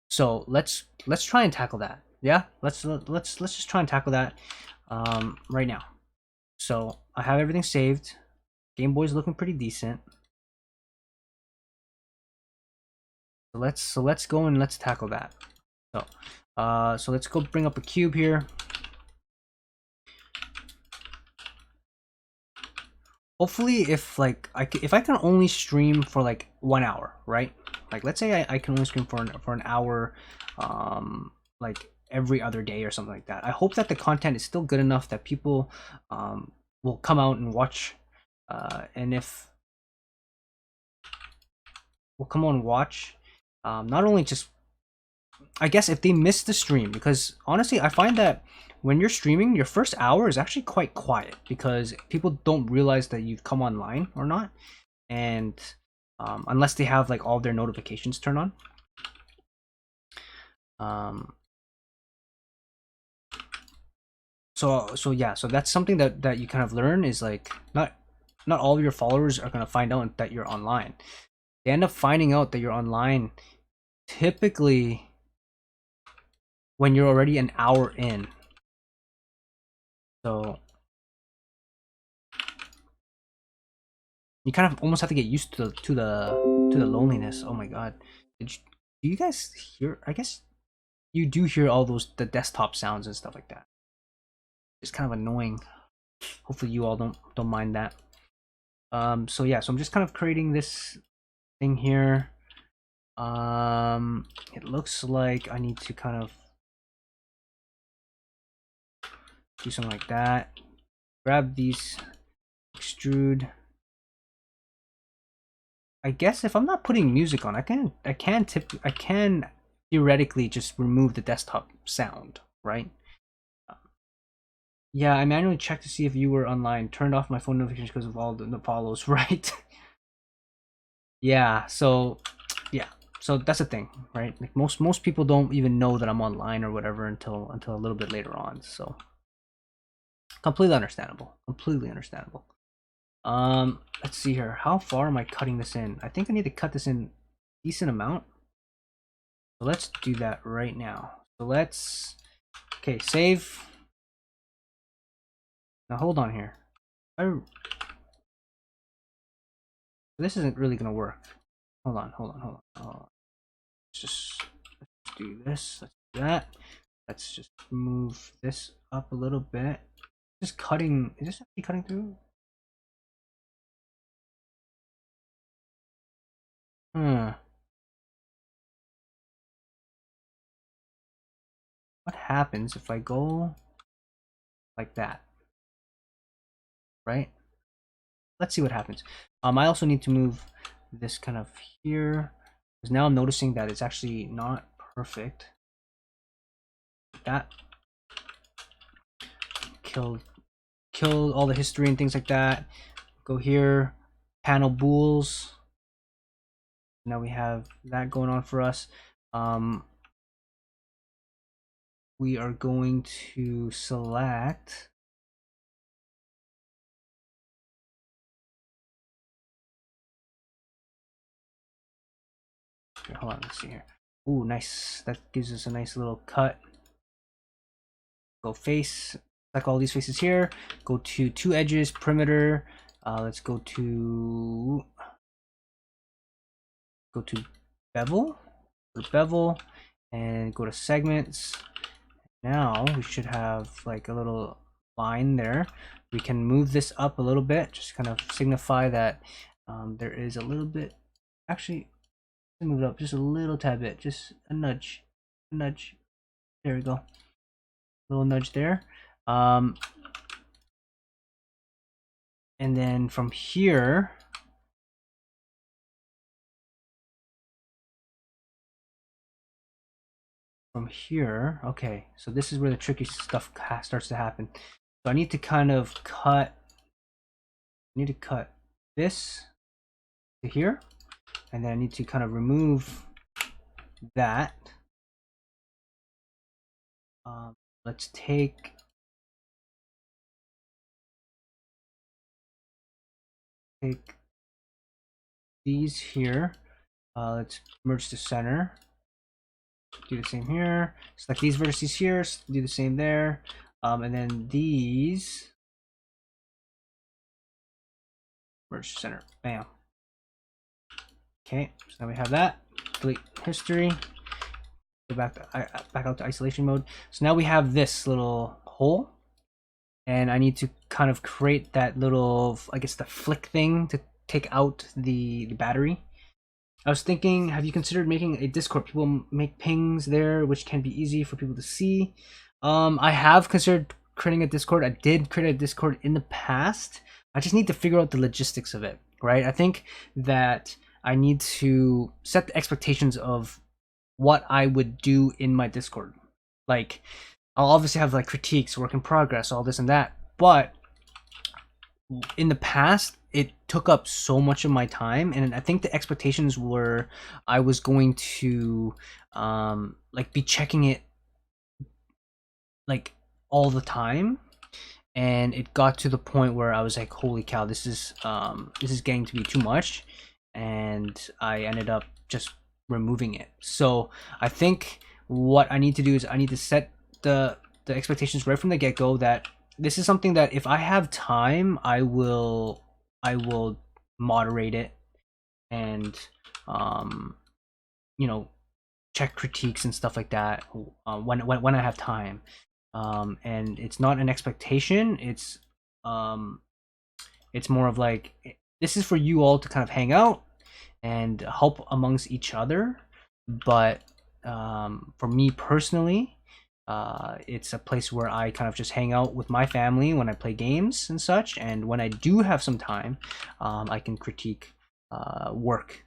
So let's try and tackle that. Yeah, let's just try and tackle that right now. So I have everything saved. Gameboy's looking pretty decent. So let's go and let's tackle that. So let's go bring up a cube here. Hopefully, if I can only stream for like 1 hour, right? Like let's say I can only stream for an hour, like every other day or something like that. I hope that the content is still good enough that people will come out and watch, and if will come on and watch, not only just, I guess if they miss the stream, because honestly I find that when you're streaming, your first hour is actually quite quiet because people don't realize that you've come online or not, and unless they have like all their notifications turned on. So yeah, so that's something that you kind of learn is like not all of your followers are gonna find out that you're online. They end up finding out that you're online typically when you're already an hour in. So you kind of almost have to get used to the loneliness. Oh my god. Do you guys hear? I guess you do hear all the desktop sounds and stuff like that. It's kind of annoying. Hopefully you all don't mind that. So yeah, so I'm just kind of creating this thing here. It looks like I need to kind of do something like that. Grab these, extrude. I guess if I'm not putting music on, I can theoretically just remove the desktop sound, right? Yeah, I manually checked to see if you were online. Turned off my phone notifications because of all the follows, right? Yeah, so yeah, so that's the thing, right? Like most people don't even know that I'm online or whatever until a little bit later on. So completely understandable. Completely understandable. Let's see here. How far am I cutting this in? I think I need to cut this in a decent amount. So let's do that right now. So let's, okay, save. Now hold on here. This isn't really gonna work. Hold on. Let's do this. Let's do that. Let's just move this up a little bit. Just cutting. Is this actually cutting through? What happens if I go like that? Right? Let's see what happens. I also need to move this kind of here because now I'm noticing that it's actually not perfect. That kill all the history and things like that. Go here, panel bools. Now we have that going on for us. We are going to select. Okay, hold on, let's see here. Ooh, nice. That gives us a nice little cut. Go face, select all these faces here. Go to two edges, perimeter. Let's go to bevel. Go to bevel and go to segments. Now we should have like a little line there. We can move this up a little bit, just kind of signify that there is a little bit. Actually, move it up just a little tad bit, just a nudge, a nudge. There we go. Little nudge there. And then from here, okay, so this is where the tricky stuff starts to happen. So I need to kind of cut, this to here, and then I need to kind of remove that. Let's take these here. Let's merge to center. Do the same here. Select these vertices here. Do the same there. And then these merge to center. Bam. Okay, so now we have that. Delete history. Go back out to isolation mode. So now we have this little hole, and I need to kind of create that little, I guess, the flick thing to take out the battery. I was thinking, have you considered making a Discord? People make pings there, which can be easy for people to see. I have considered creating a Discord. I did create a Discord in the past. I just need to figure out the logistics of it, right? I think that I need to set the expectations of what I would do in my Discord. Like, I'll obviously have like critiques, work in progress, all this and that, but in the past it took up so much of my time, and I think the expectations were I was going to like be checking it like all the time, and it got to the point where I was like, holy cow, this is getting to be too much, and I ended up just removing it. So I think what I need to do is I need to set the expectations right from the get-go that this is something that if I have time, I will moderate it and you know, check critiques and stuff like that when I have time. And it's not an expectation. It's more of like, this is for you all to kind of hang out and help amongst each other. But for me personally, it's a place where I kind of just hang out with my family when I play games and such. And when I do have some time, I can critique work,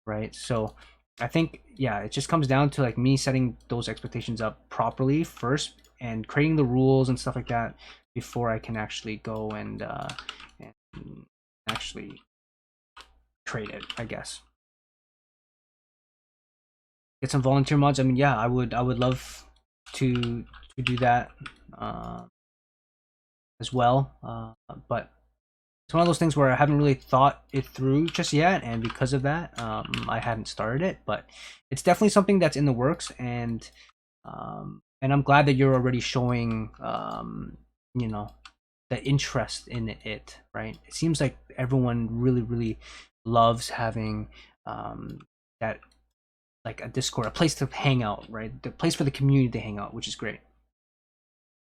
right? So I think, yeah, it just comes down to like me setting those expectations up properly first and creating the rules and stuff like that before I can actually go and actually trade it, I guess. Get some volunteer mods. I mean, yeah, I would love to do that as well, but it's one of those things where I haven't really thought it through just yet, and because of that, I haven't started it. But it's definitely something that's in the works, and I'm glad that you're already showing you know, the interest in it, right? It seems like everyone really loves having that, like a Discord, a place to hang out, right? The place for the community to hang out, which is great.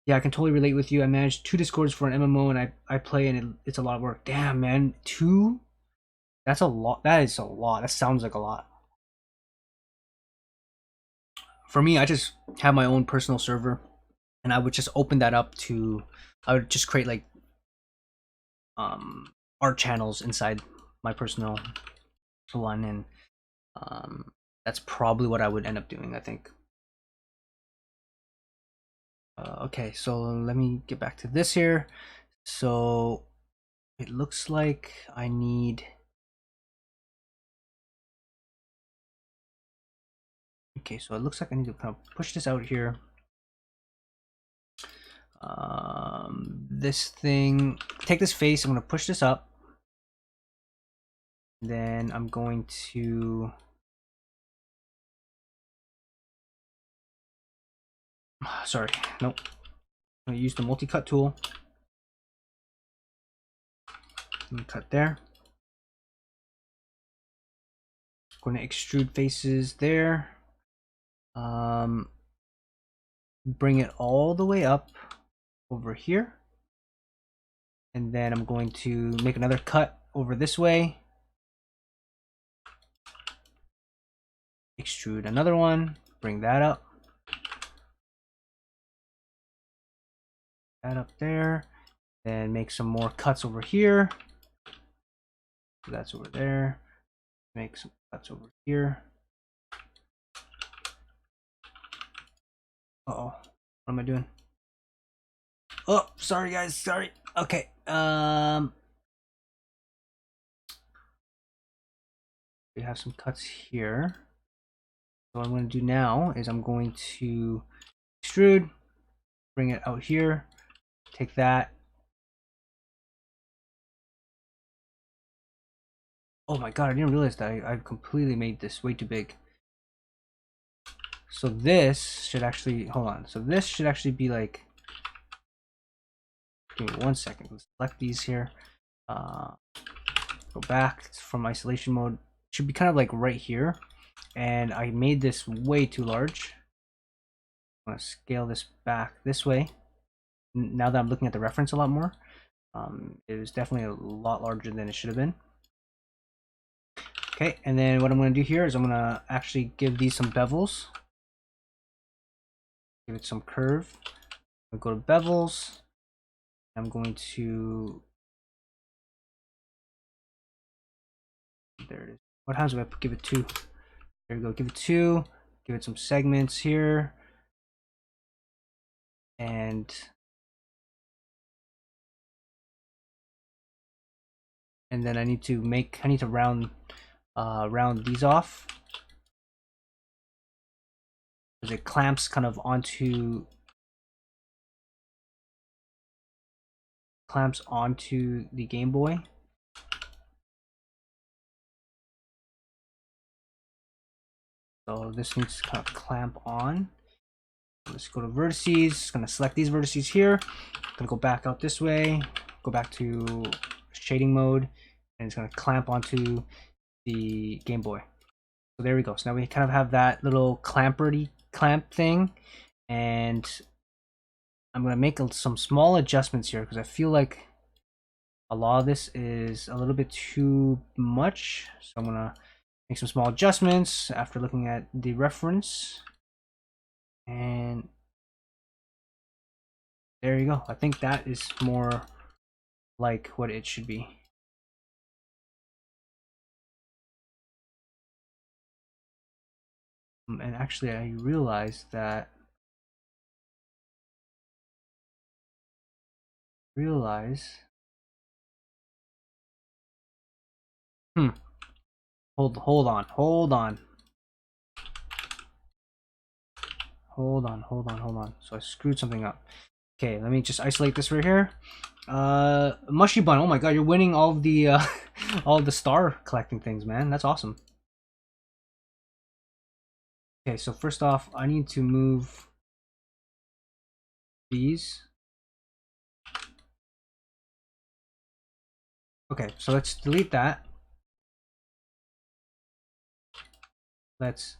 Yeah, I can totally relate with you. I managed 2 Discords for an MMO, and I play, and it's a lot of work. Damn, man, 2? That's a lot. That is a lot. That sounds like a lot. For me, I just have my own personal server, and I would just open that up to, I would just create like art channels inside my personal one, and that's probably what I would end up doing, I think. Okay, so let me get back to this here. So it looks like I need, okay, so it looks like I need to kind of push this out here. This thing, take this face, I'm going to push this up. Then I'm going to, sorry, nope. I'm going to use the multi-cut tool. I'm going to cut there. going to extrude faces there. Bring it all the way up over here. And then I'm going to make another cut over this way. Extrude another one, bring that up. That up there. Then make some more cuts over here. So that's over there. Make some cuts over here. Uh-oh. What am I doing? Oh, sorry guys, sorry. Okay. We have some cuts here. So what I'm going to do now is I'm going to extrude, bring it out here, take that. Oh my god, I didn't realize that I completely made this way too big. So this should actually, hold on. So this should actually be like, give me 1 second. Let's select these here. Go back from isolation mode. It should be kind of like right here. And I made this way too large. I'm going to scale this back this way. Now that I'm looking at the reference a lot more, it was definitely a lot larger than it should have been. Okay, and then what I'm going to do here is I'm going to actually give these some bevels. Give it some curve. I'm going to go to bevels. I'm going to, there it is. What times do I give it 2? There we go, give it 2. Give it some segments here. And then I need to round these off. Because it clamps kind of onto the Game Boy. So this needs to kind of clamp on. Let's go to vertices. Gonna select these vertices here. Gonna go back out this way. Go back to shading mode, and it's gonna clamp onto the Game Boy. So there we go. So now we kind of have that little clamp thing, and I'm gonna make some small adjustments here because I feel like a lot of this is a little bit too much. So I'm gonna make some small adjustments after looking at the reference. And there you go. I think that is more like what it should be. And actually, I realized that. Hold on. So I screwed something up. Okay, let me just isolate this right here. Mushy Bun. Oh my god, you're winning all of the all of the star collecting things, man. That's awesome. Okay, so first off, I need to move these. Okay, so let's delete that. Let's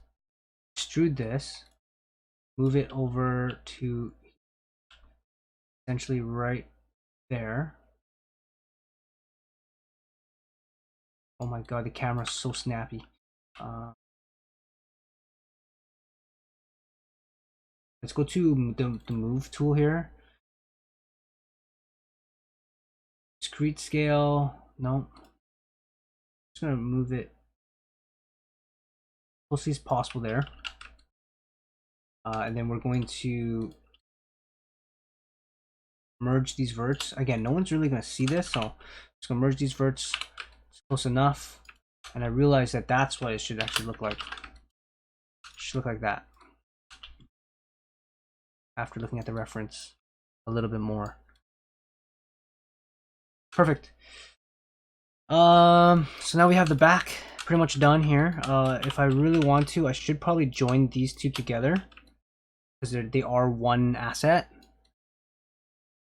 extrude this. Move it over to essentially right there. Oh my god, the camera's so snappy. Let's go to the move tool here. Discrete scale. No. Just gonna move it closely as possible there. And then we're going to merge these verts. Again, no one's really gonna see this, so I'm just gonna merge these verts. It's close enough. And I realized that that's what it should actually look like. It should look like that. After looking at the reference a little bit more. Perfect. So now we have the back pretty much done here. If I really want to, I should probably join these two together because they are one asset.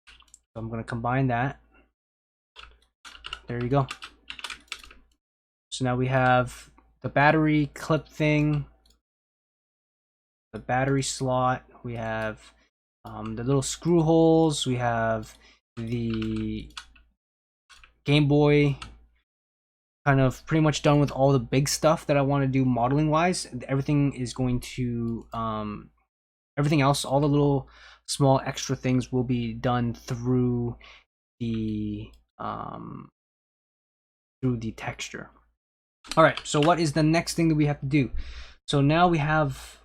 So I'm going to combine that. There you go. So now we have the battery clip thing, the battery slot, we have the little screw holes, we have the Game Boy. Kind of pretty much done with all the big stuff that I want to do modeling wise. Everything is going to everything else, all the little small extra things will be done through the texture. All right, so what is the next thing that we have to do? So now we have,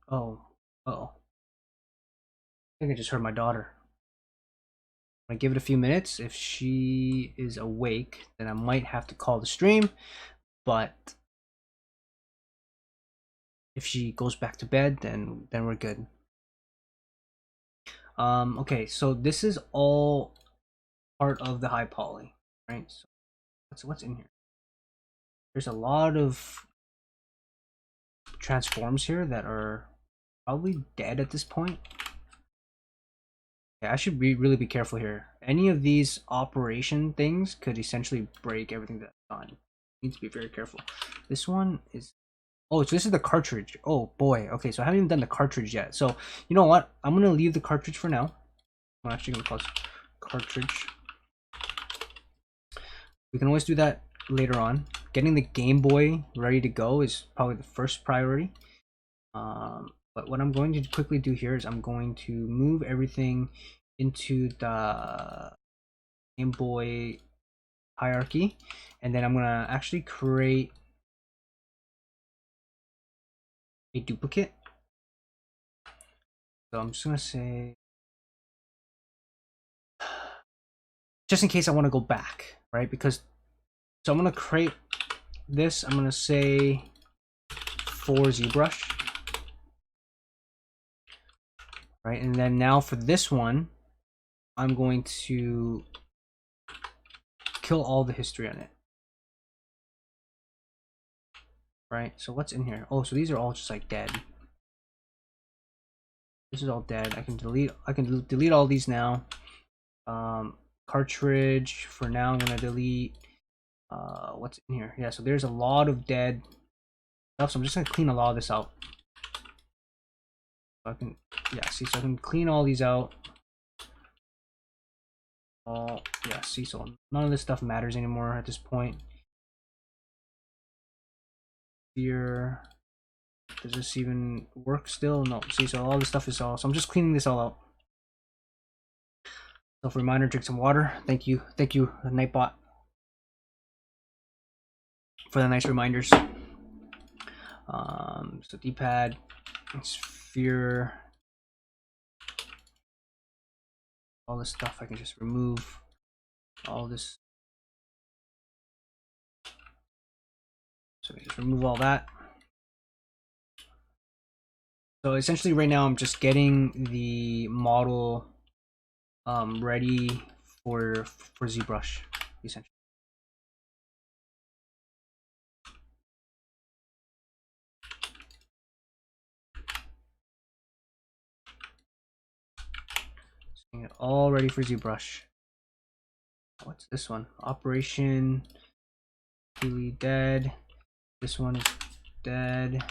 oh, I think I just heard my daughter. I'm gonna give it a few minutes. If she is awake, then I might have to call the stream, but if she goes back to bed, then we're good. Okay, so this is all part of the high poly, right? So what's in here? There's a lot of transforms here that are probably dead at this point. Yeah, I should really be careful here. Any of these operation things could essentially break everything that's done. Need to be very careful. This one is, oh, so this is the cartridge. Oh boy. Okay, so I haven't even done the cartridge yet. So you know what? I'm gonna leave the cartridge for now. I'm actually gonna call this cartridge. We can always do that later on. Getting the Game Boy ready to go is probably the first priority. But what I'm going to quickly do here is I'm going to move everything into the Game Boy hierarchy, and then I'm gonna actually create a duplicate. So I'm just gonna say, just in case I want to go back, right? Because, so I'm gonna create this. I'm gonna say for ZBrush, right? And then now for this one, I'm going to kill all the history on it, right? So what's in here? Oh, so these are all just like dead. This is all dead. I can delete all these now. Cartridge for now. I'm gonna delete what's in here. Yeah, so there's a lot of dead stuff, so I'm just gonna clean a lot of this out. So I can, yeah, see, so I can clean all these out. Yeah, see, so none of this stuff matters anymore at this point. Here, does this even work still? No. See, so all this stuff is all, so I'm just cleaning this all out. Self reminder, drink some water. Thank you, Nightbot, for the nice reminders. So D-pad, sphere, all this stuff I can just remove. All this, so just remove all that. So essentially right now I'm just getting the model ready for ZBrush, essentially. Getting it all ready for ZBrush. What's this one? Operation really dead. This one is dead.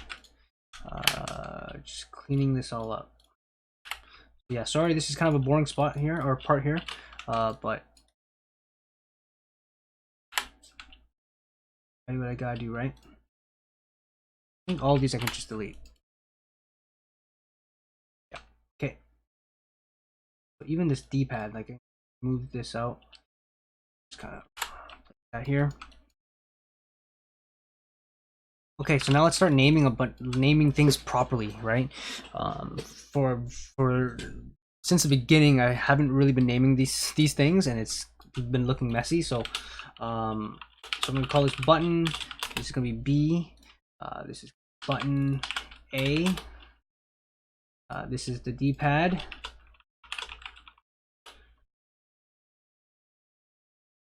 Just cleaning this all up. Yeah, sorry, this is kind of a boring spot here, or part here, but I do what I gotta do, right? I think all of these I can just delete. Yeah, okay. But even this D-pad, like, I move this out. Just kind of put that here. Okay, so now let's start naming things properly, right? For since the beginning, I haven't really been naming these things, and it's been looking messy. So, so I'm gonna call this button. This is gonna be B. This is button A. This is the D-pad.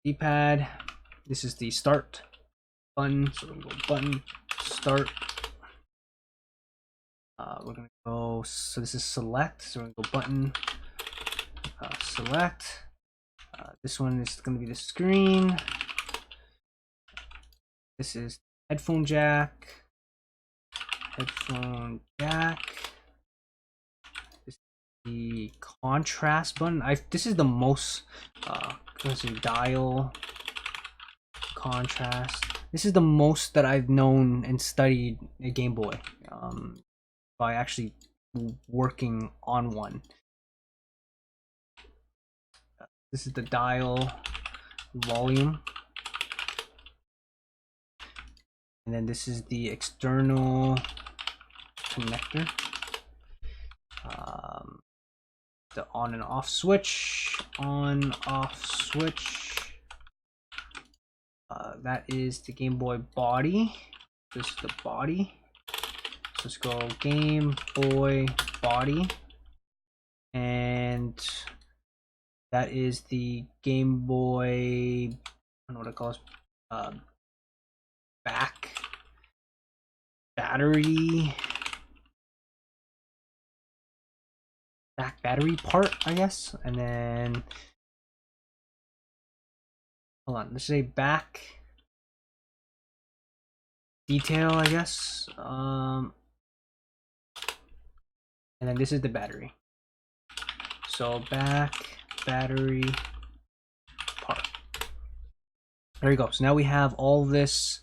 D-pad. This is the start button. So we're gonna go button start. We're gonna go, so this is select, so we're gonna go button select. This one is gonna be the screen. This is headphone jack. Headphone jack. This is the contrast button. This is the most. Let's see, dial. Contrast. This is the most that I've known and studied a Game Boy. By actually working on one. This is the dial volume. And then this is the external connector. The on and off switch. On, off switch. That is the Game Boy body. This is the body. So let's go Game Boy body. And that is the Game Boy, I don't know what it calls, back battery part, I guess. And then hold on, let's say back detail, I guess. And then this is the battery. So back battery part. There you go. So now we have all this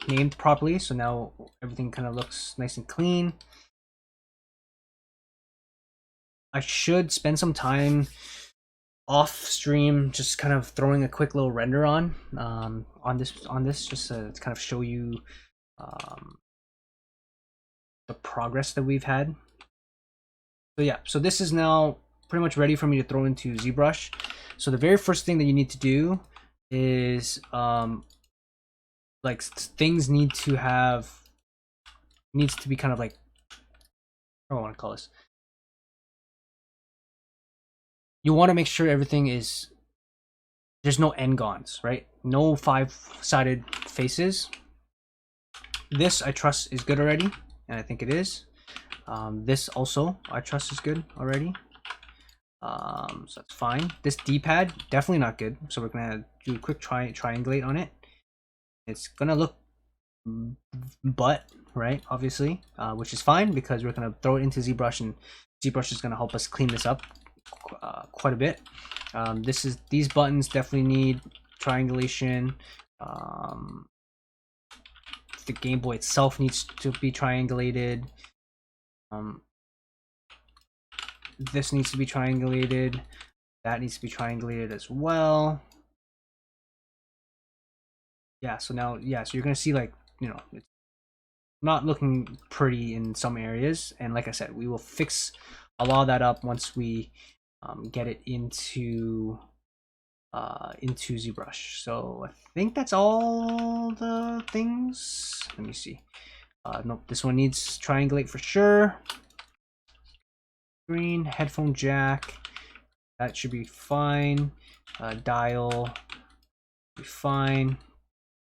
named properly. So now everything kind of looks nice and clean. I should spend some time off stream just kind of throwing a quick little render on this just to kind of show you the progress that we've had. So yeah, so this is now pretty much ready for me to throw into ZBrush. So the very first thing that you need to do is like things needs to be kind of like, I don't want to call this. You want to make sure everything is, there's no n-gons, right? No 5-sided faces. This I trust is good already, and I think it is. This also I trust is good already. So that's fine. This D-pad definitely not good. So we're gonna do a quick triangulate on it. It's gonna look butt, right? Obviously, which is fine because we're gonna throw it into ZBrush, and ZBrush is gonna help us clean this up quite a bit. These buttons definitely need triangulation. The Game Boy itself needs to be triangulated. This needs to be triangulated. That needs to be triangulated as well. Yeah, so now, yeah, so you're gonna see, like, you know, it's not looking pretty in some areas, and like I said, we will fix a lot of that up once we get it into ZBrush. So I think that's all the things. Let me see. Nope, this one needs triangulate for sure. Green headphone jack, that should be fine. Dial, be fine.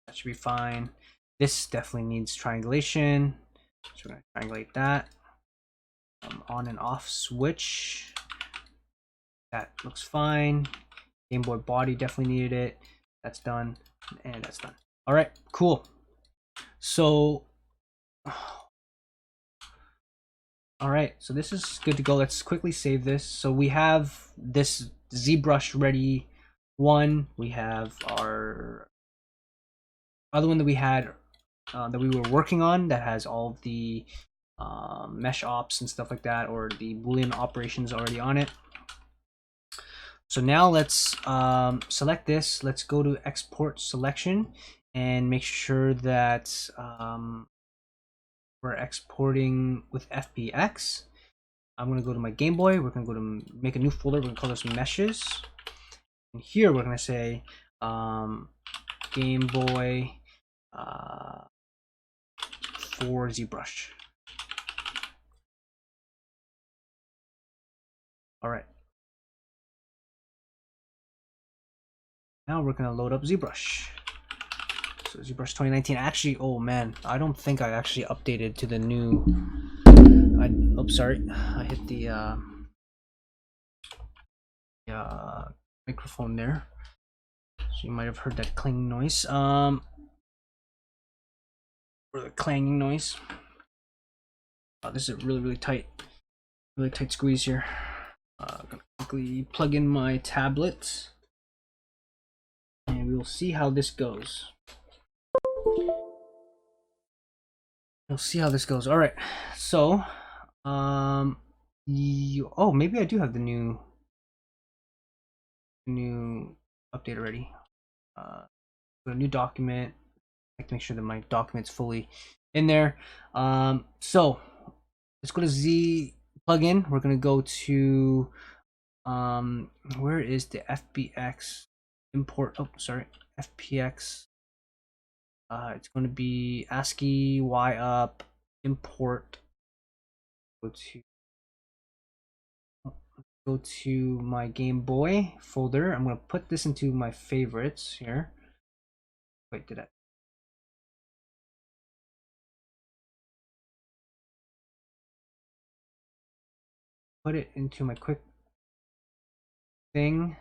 That should be fine. This definitely needs triangulation, so we're gonna triangulate that. On and off switch, that looks fine. Game Boy body definitely needed it. That's done, and that's done. All right, cool. So, all right, so this is good to go. Let's quickly save this. So we have this ZBrush ready one. We have our other one that we had that we were working on that has all of the mesh ops and stuff like that, or the Boolean operations already on it. So now let's select this. Let's go to export selection and make sure that we're exporting with FBX. I'm gonna go to my Game Boy. We're gonna go to make a new folder. We're gonna call this meshes. And here we're gonna say Game Boy for ZBrush. All right. Now we're gonna load up ZBrush. So ZBrush 2019. Actually, oh man, I don't think I actually updated to the new. Oh, sorry, I hit the microphone there. So you might have heard that clanging noise. Or the clanging noise. Oh, this is a really tight squeeze here. I'm gonna quickly plug in my tablet, and we will see how this goes. We'll see how this goes. All right, so oh, maybe I do have the new update already. A new document. I have to make sure that my document's fully in there. So let's go to Z plugin. We're gonna go to where is the FBX import? Oh, sorry, FPX. It's going to be ASCII Y up import. Go to my Game Boy folder. I'm going to put this into my favorites here. Wait, did I? Put it into my quick thing.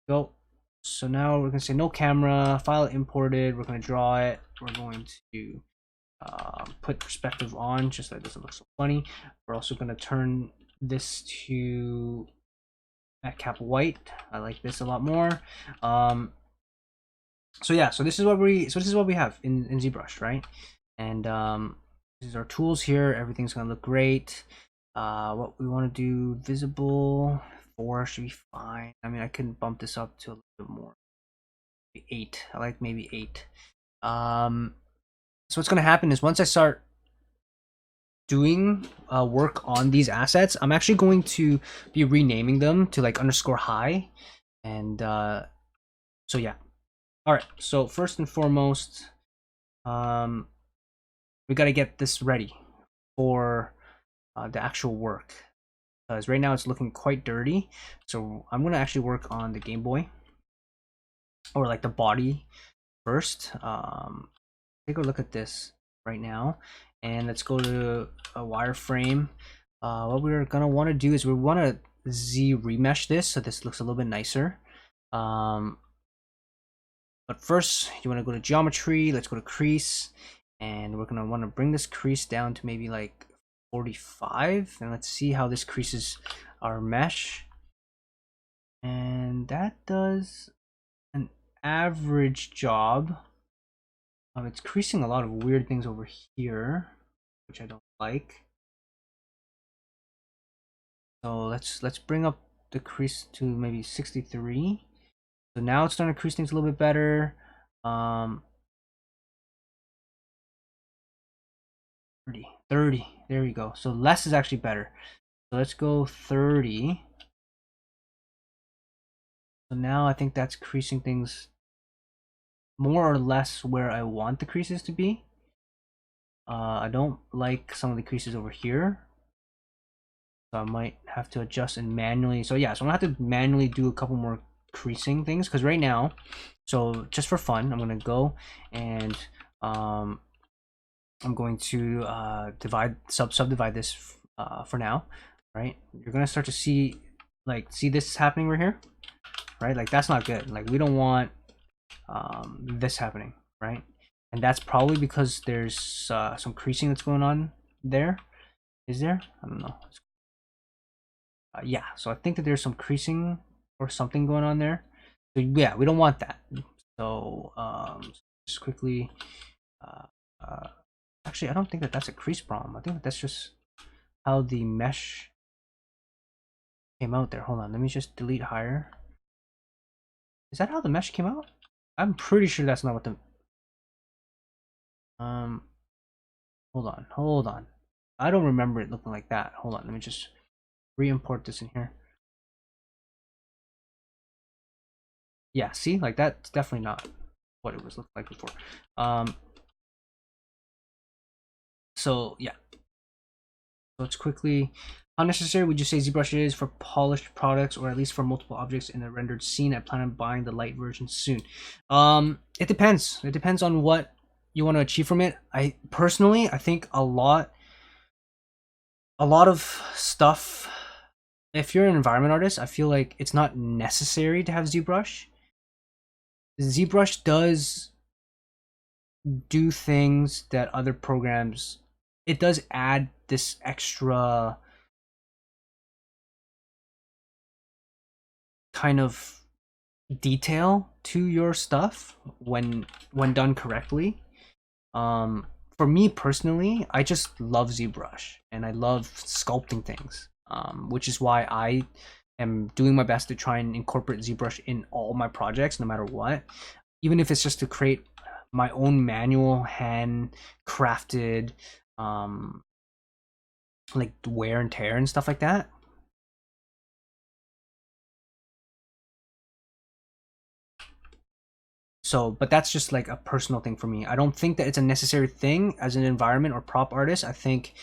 Go. So now we're going to say no camera, file imported. We're going to draw it. We're going to put perspective on just so it doesn't look so funny. We're also going to turn this to cap white. I like this a lot more. So yeah, so this is what we have in ZBrush, right? And this is our tools here. Everything's gonna look great. What we want to do, visible 4 should be fine. I mean, I can bump this up to a little bit more. 8. I like maybe 8. So what's gonna happen is once I start doing work on these assets, I'm actually going to be renaming them to like _high, and so yeah. All right, so first and foremost, we got to get this ready for the actual work, because right now it's looking quite dirty. So I'm going to actually work on the Game Boy, or like the body first. Take a look at this right now, and let's go to a wireframe. What we're going to want to do is we want to Z remesh this so this looks a little bit nicer. But first, you want to go to geometry. Let's go to crease, and we're gonna want to bring this crease down to maybe like 45, and let's see how this creases our mesh. And that does an average job. It's creasing a lot of weird things over here, which I don't like. So let's bring up the crease to maybe 63. So now it's starting to crease things a little bit better. 30. There we go. So less is actually better. So let's go 30. So now I think that's creasing things more or less where I want the creases to be. I don't like some of the creases over here, so I might have to adjust and manually. So yeah, so I'm gonna have to manually do a couple more creasing things, because right now, so just for fun, I'm gonna go and I'm going to subdivide this for now, right? You're gonna start to see this happening right here, right? Like that's not good. Like we don't want this happening, right? And that's probably because there's some creasing that's going on there. Is there? I don't know. Yeah, so I think that there's some creasing or something going on there. So yeah, we don't want that. So just quickly, actually, I don't think that that's a crease problem. I think that that's just how the mesh came out there. Hold on, let me just delete higher. Is that how the mesh came out? I'm pretty sure that's not what the hold on. I don't remember it looking like that. Hold on, let me just re-import this in here. Yeah, see, like that's definitely not what it was looking like before. So yeah, so let's quickly, how necessary would you say ZBrush is for polished products, or at least for multiple objects in a rendered scene? I plan on buying the light version soon. It depends. It depends on what you want to achieve from it. I personally, I think a lot of stuff, if you're an environment artist, I feel like it's not necessary to have ZBrush. ZBrush does do things that other programs, it does add this extra kind of detail to your stuff when done correctly. For me personally, I just love ZBrush and I love sculpting things, which is why I am doing my best to try and incorporate ZBrush in all my projects, no matter what, even if it's just to create my own manual hand crafted like wear and tear and stuff like that. So, but that's just like a personal thing for me. I don't think that it's a necessary thing as an environment or prop artist. I think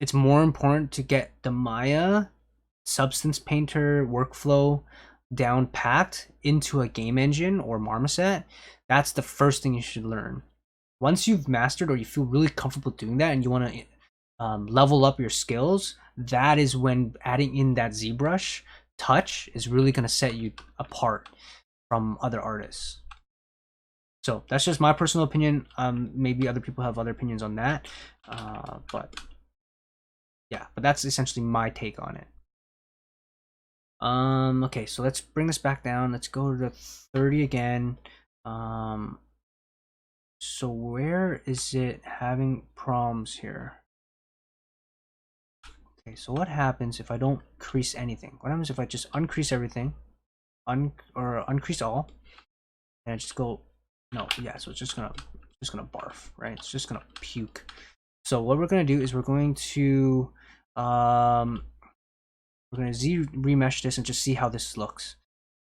it's more important to get the Maya Substance Painter workflow down packed into a game engine or marmoset. That's the first thing you should learn. Once you've mastered or you feel really comfortable doing that and you want to level up your skills, that is when adding in that ZBrush touch is really going to set you apart from other artists. So that's just my personal opinion. Maybe other people have other opinions on that, but yeah, but that's essentially my take on it. Okay, so let's bring this back down. Let's go to 30 again. So where is it having problems here? Okay, so what happens if I don't crease anything? What happens if I just uncrease everything, or uncrease all, and I just go, no, yeah, so it's just gonna barf, right? It's just gonna puke. So what we're gonna do is we're going to Z remesh this and just see how this looks.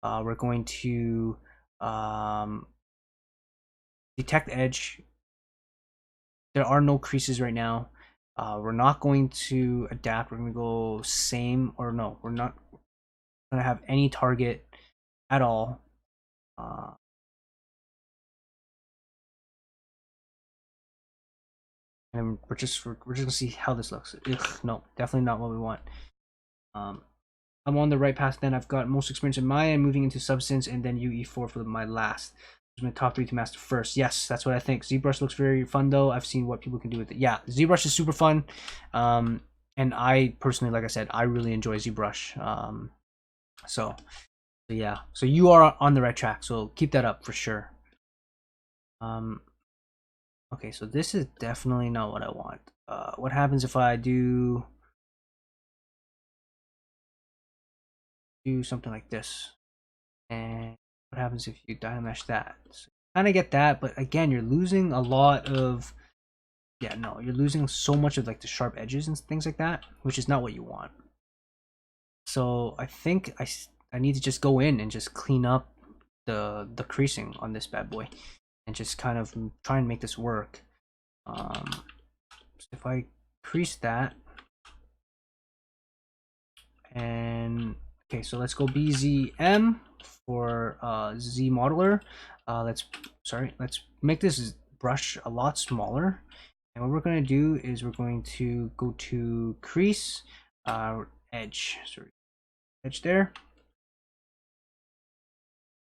We're going to detect edge. There are no creases right now. We're not going to adapt. We're going to go same, or no, we're not going to have any target at all. And we're just gonna see how this looks. Ugh, no, definitely not what we want. I'm on the right path. Then I've got most experience in Maya, moving into Substance, and then UE4 for my last. My top 3 to master first. Yes, that's what I think. ZBrush looks very fun though. I've seen what people can do with it. Yeah, ZBrush is super fun. And I personally, like I said, I really enjoy ZBrush. So yeah, so you are on the right track. So keep that up for sure. Okay, so this is definitely not what I want. What happens if I do something like this? And what happens if you Dynamesh that? So kind of get that, but again, you're losing a lot of, yeah, no, you're losing so much of like the sharp edges and things like that, which is not what you want. So I think I need to just go in and just clean up the creasing on this bad boy and just kind of try and make this work. So if I crease that, and okay, so let's go BZM for Z modeler. Let's make this brush a lot smaller. And what we're going to do is we're going to go to crease, edge, sorry, edge there.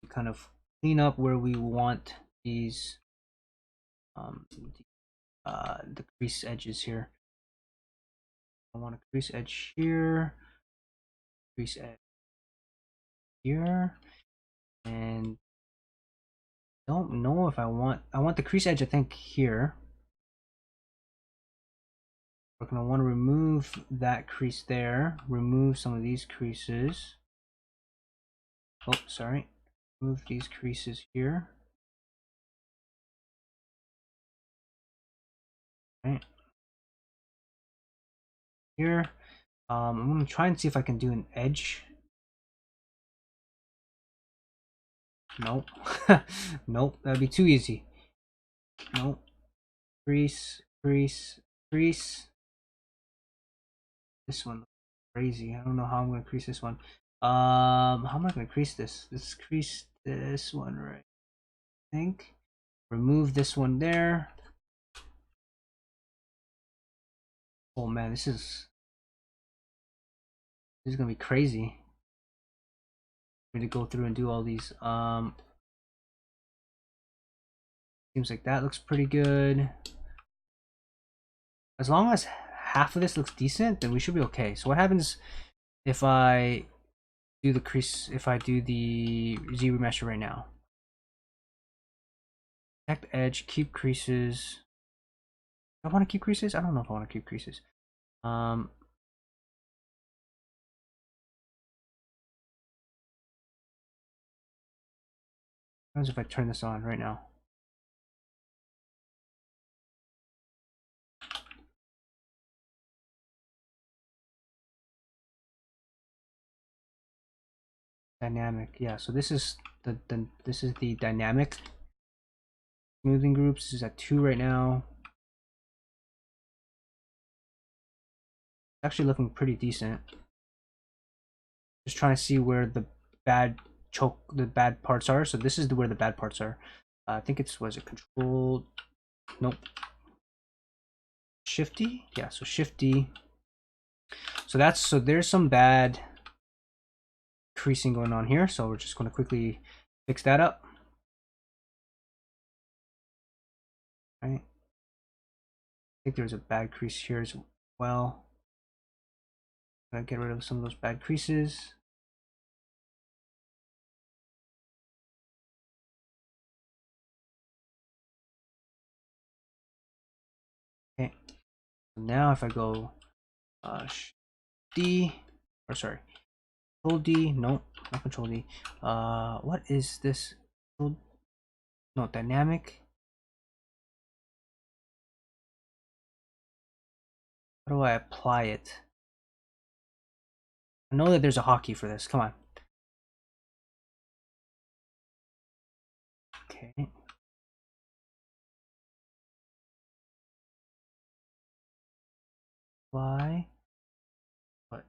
Kind of clean up where we want these, the crease edges here. I want a crease edge here, crease edge here, and don't know if I want the crease edge, I think here. We're going to want to remove that crease there, remove some of these creases. Oh, sorry. Move these creases here. Right. Here. I'm going to try and see if I can do an edge. Nope. Nope, that'd be too easy. Nope. Crease, crease, crease. This one crazy. I don't know how I'm gonna crease this one. How am I gonna crease this? Let's crease this one, right? I think. Remove this one there. Oh man, this is gonna be crazy. I'm gonna go through and do all these. Seems like that looks pretty good. As long as half of this looks decent, then we should be okay. So what happens if I do the crease, if I do the Z remesher right now? Protect edge, keep creases. Do I want to keep creases? I don't know if I want to keep creases. What happens if I turn this on right now? Dynamic, yeah. So this is the dynamic smoothing groups. This is at 2 right now. Actually looking pretty decent. Just trying to see where the bad parts are. So this is where the bad parts are. I think it's, was it control? Nope. Shift D? Yeah, so Shift D. So there's some bad creasing going on here. So we're just going to quickly fix that up. Right. I think there's a bad crease here as well. Gotta get rid of some of those bad creases. Okay. So now if I go D, or sorry, Control D, no, not Control D. What is this? No, dynamic. How do I apply it? I know that there's a hotkey for this. Come on. Okay. Apply. What?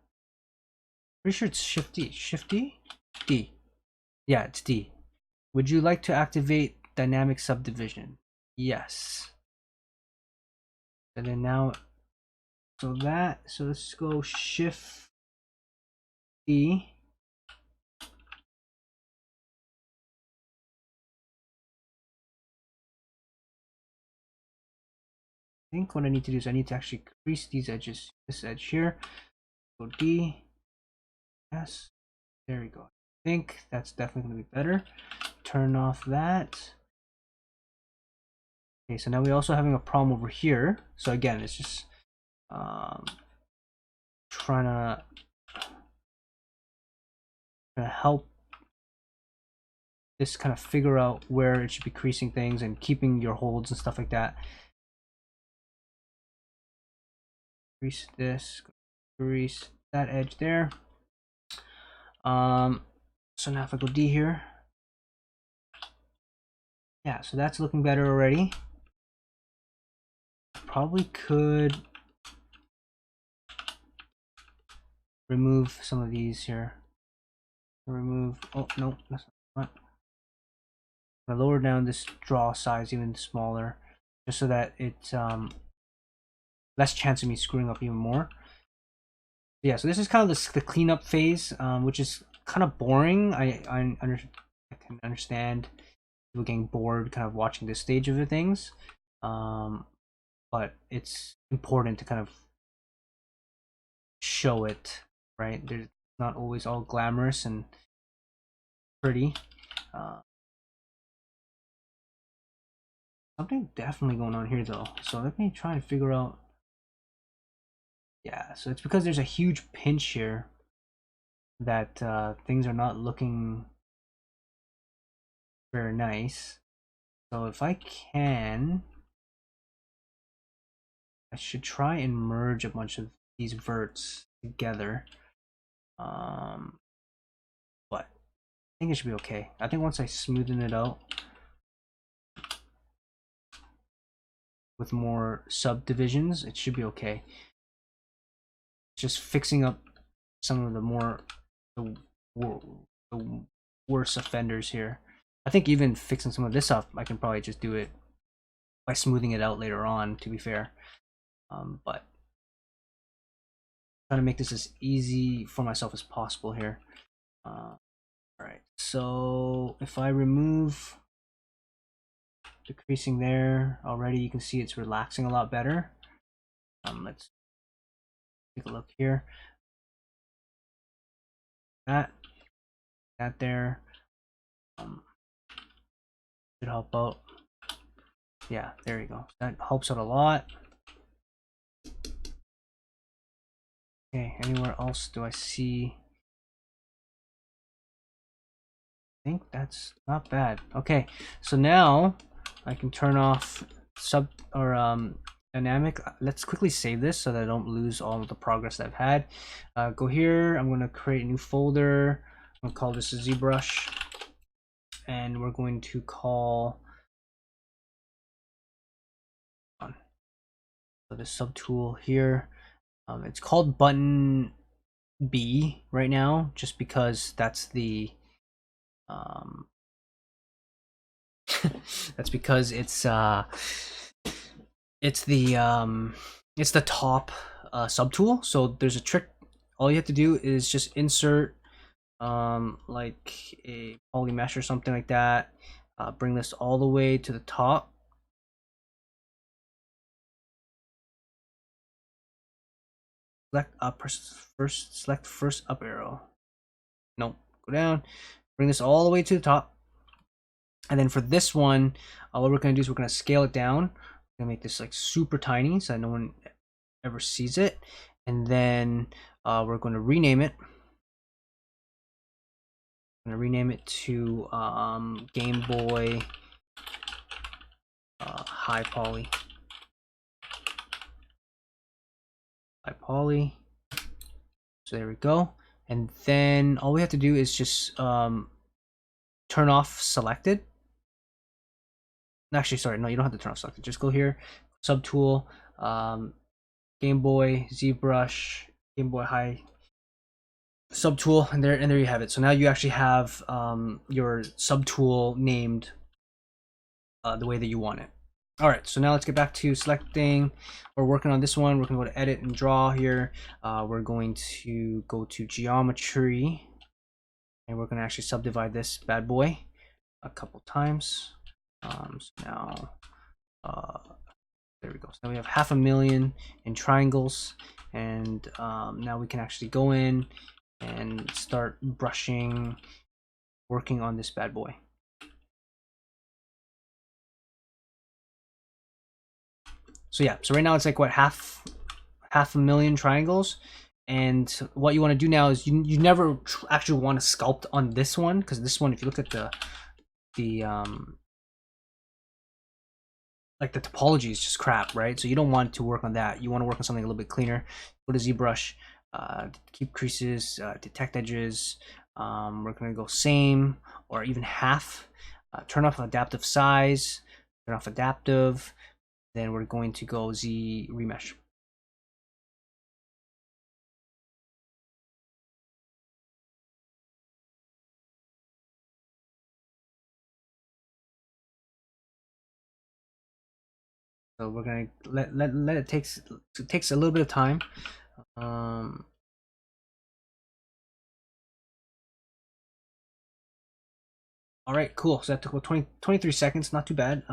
Pretty sure it's Shift D. Shift D? D. Yeah, it's D. Would you like to activate dynamic subdivision? Yes. And then now, so let's go Shift D. I think what I need to do is I need to actually crease these edges. This edge here. Go D. Yes. There we go. I think that's definitely going to be better. Turn off that. Okay, so now we're also having a problem over here. So again, it's just trying to help this kind of figure out where it should be creasing things and keeping your holds and stuff like that. Crease this, crease that edge there. So now if I go D here, yeah, so that's looking better already. Probably could remove some of these here. Remove, oh no, that's not. I'm gonna lower down this draw size even smaller, just so that it's less chance of me screwing up even more. Yeah, so this is kind of the cleanup phase, which is kind of boring. I can understand people getting bored kind of watching this stage of the things, but it's important to kind of show it, right? There's not always all glamorous and pretty. Something definitely going on here though. So let me try and figure out. Yeah, so it's because there's a huge pinch here that things are not looking very nice. So if I can, I should try and merge a bunch of these verts together. But I think it should be okay. I think once I smoothen it out with more subdivisions, it should be okay. Just fixing up some of the worse offenders here. I think even fixing some of this up, I can probably just do it by smoothing it out later on, to be fair. But trying to make this as easy for myself as possible here. All right, so if I remove decreasing there already. You can see it's relaxing a lot better. Let's take a look here. That there should help out. Yeah, there you go. That helps out a lot. Okay, anywhere else do I see? I think that's not bad. Okay, so now I can turn off dynamic. Let's quickly save this so that I don't lose all of the progress that I've had. Go here. I'm going to create a new folder. I'm going to call this a ZBrush, and we're going to call so this subtool here. It's called button B right now, just because that's the that's because it's the top subtool. So there's a trick. All you have to do is just insert like a poly mesh or something like that. Bring this all the way to the top. Select up first. Select first up arrow. Nope. Go down. Bring this all the way to the top. And then for this one, what we're going to do is we're going to scale it down. We're going to make this like super tiny so that no one ever sees it. And then we're going to rename it. I'm going to rename it to Gameboy High Poly. High Poly. So there we go. And then all we have to do is just turn off selected. Actually, sorry, no, you don't have to turn off selected. Just go here, subtool, Gameboy, ZBrush, Gameboy High subtool, and there you have it. So now you actually have your subtool named the way that you want it. All right, so now let's get back to selecting. We're working on this one. We're gonna go to edit and draw here. We're going to go to geometry, and we're gonna actually subdivide this bad boy a couple times. So now there we go. So now we have 500,000 in triangles, and now we can actually go in and start brushing, working on this bad boy. So yeah, so right now it's like what, half a million triangles. And what you want to do now is you never actually want to sculpt on this one, because this one, if you look at the like the topology is just crap, right? So you don't want to work on that. You want to work on something a little bit cleaner. Go to ZBrush, keep creases, detect edges. We're gonna go same or even half. Turn off adaptive size. Turn off adaptive. Then we're going to go Z remesh. So we're gonna let it takes a little bit of time. All right, cool. So that took about 23 seconds, not too bad.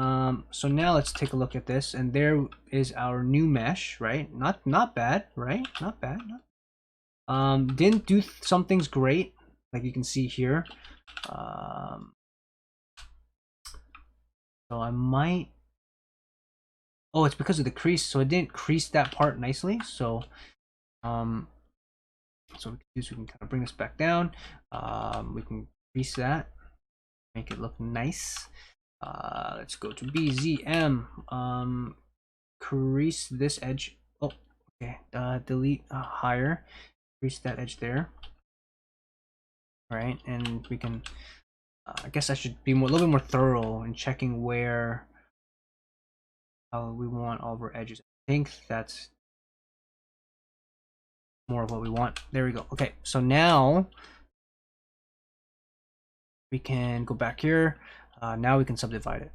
So now let's take a look at this, and there is our new mesh, right? Not bad, right? Not bad. Didn't do some things great, like you can see here. So I might. Oh, it's because of the crease, so it didn't crease that part nicely. So, so we can kind of bring this back down. We can crease that, make it look nice. Let's go to BZM. Crease this edge. Oh, okay. Delete higher. Crease that edge there. All right, and we can. I guess I should be a little bit more thorough in checking where we want all of our edges. I think that's more of what we want. There we go. Okay, so now we can go back here. Now we can subdivide it.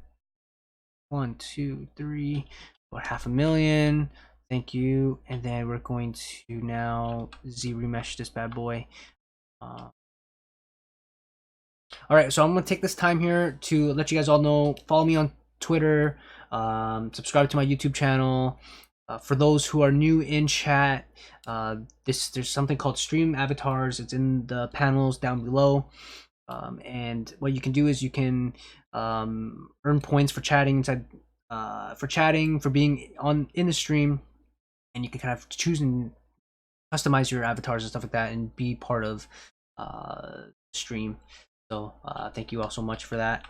1, 2, 3, about 500,000. Thank you. And then we're going to now Z remesh this bad boy. All right, so I'm gonna take this time here to let you guys all know. Follow me on Twitter, subscribe to my YouTube channel. For those who are new in chat, there's something called Stream Avatars. It's in the panels down below. And what you can do is you can earn points for chatting inside, for being in the stream, and you can kind of choose and customize your avatars and stuff like that, and be part of stream. So thank you all so much for that.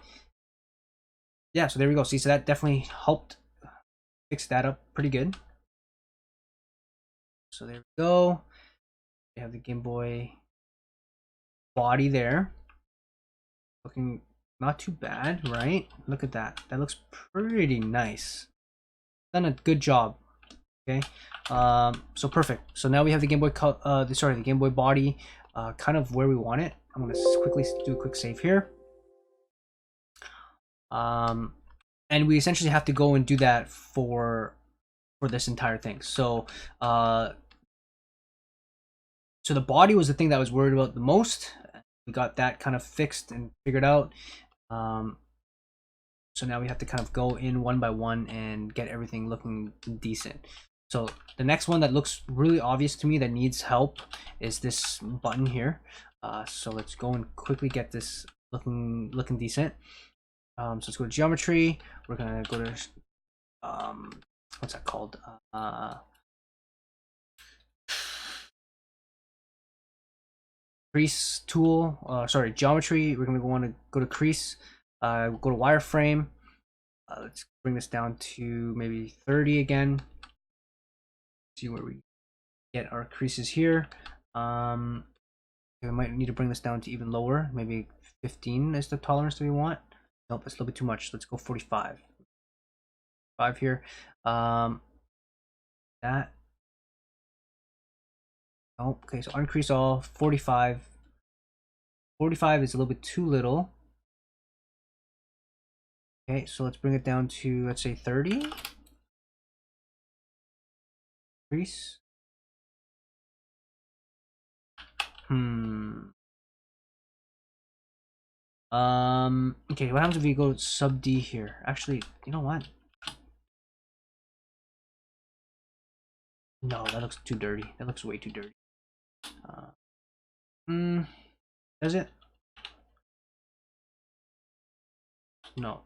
Yeah, so there we go. See, so that definitely helped fix that up pretty good. So there we go. We have the Game Boy body there. Looking not too bad, right? Look at that. That looks pretty nice. Done a good job. Okay. So perfect. So now we have the Game Boy the Game Boy body kind of where we want it. I'm gonna quickly do a quick save here. And we essentially have to go and do that for this entire thing. So so the body was the thing that I was worried about the most. We got that kind of fixed and figured out. So now we have to kind of go in one by one and get everything looking decent. So the next one that looks really obvious to me that needs help is this button here. So let's go and quickly get this looking decent. So let's go to geometry. We're gonna go to what's that called? Crease tool. Sorry, geometry. We're gonna want to go to crease. Go to wireframe. Let's bring this down to maybe 30 again. See where we get our creases here. We might need to bring this down to even lower. Maybe 15 is the tolerance that we want. Nope, that's a little bit too much. Let's go 45. 5 here. That. Oh, okay, so increase all 45. 45 is a little bit too little. Okay, so let's bring it down to, let's say 30. Increase. Okay, what happens if we go sub D here? Actually, you know what? No, that looks too dirty. That looks way too dirty. Does it? No,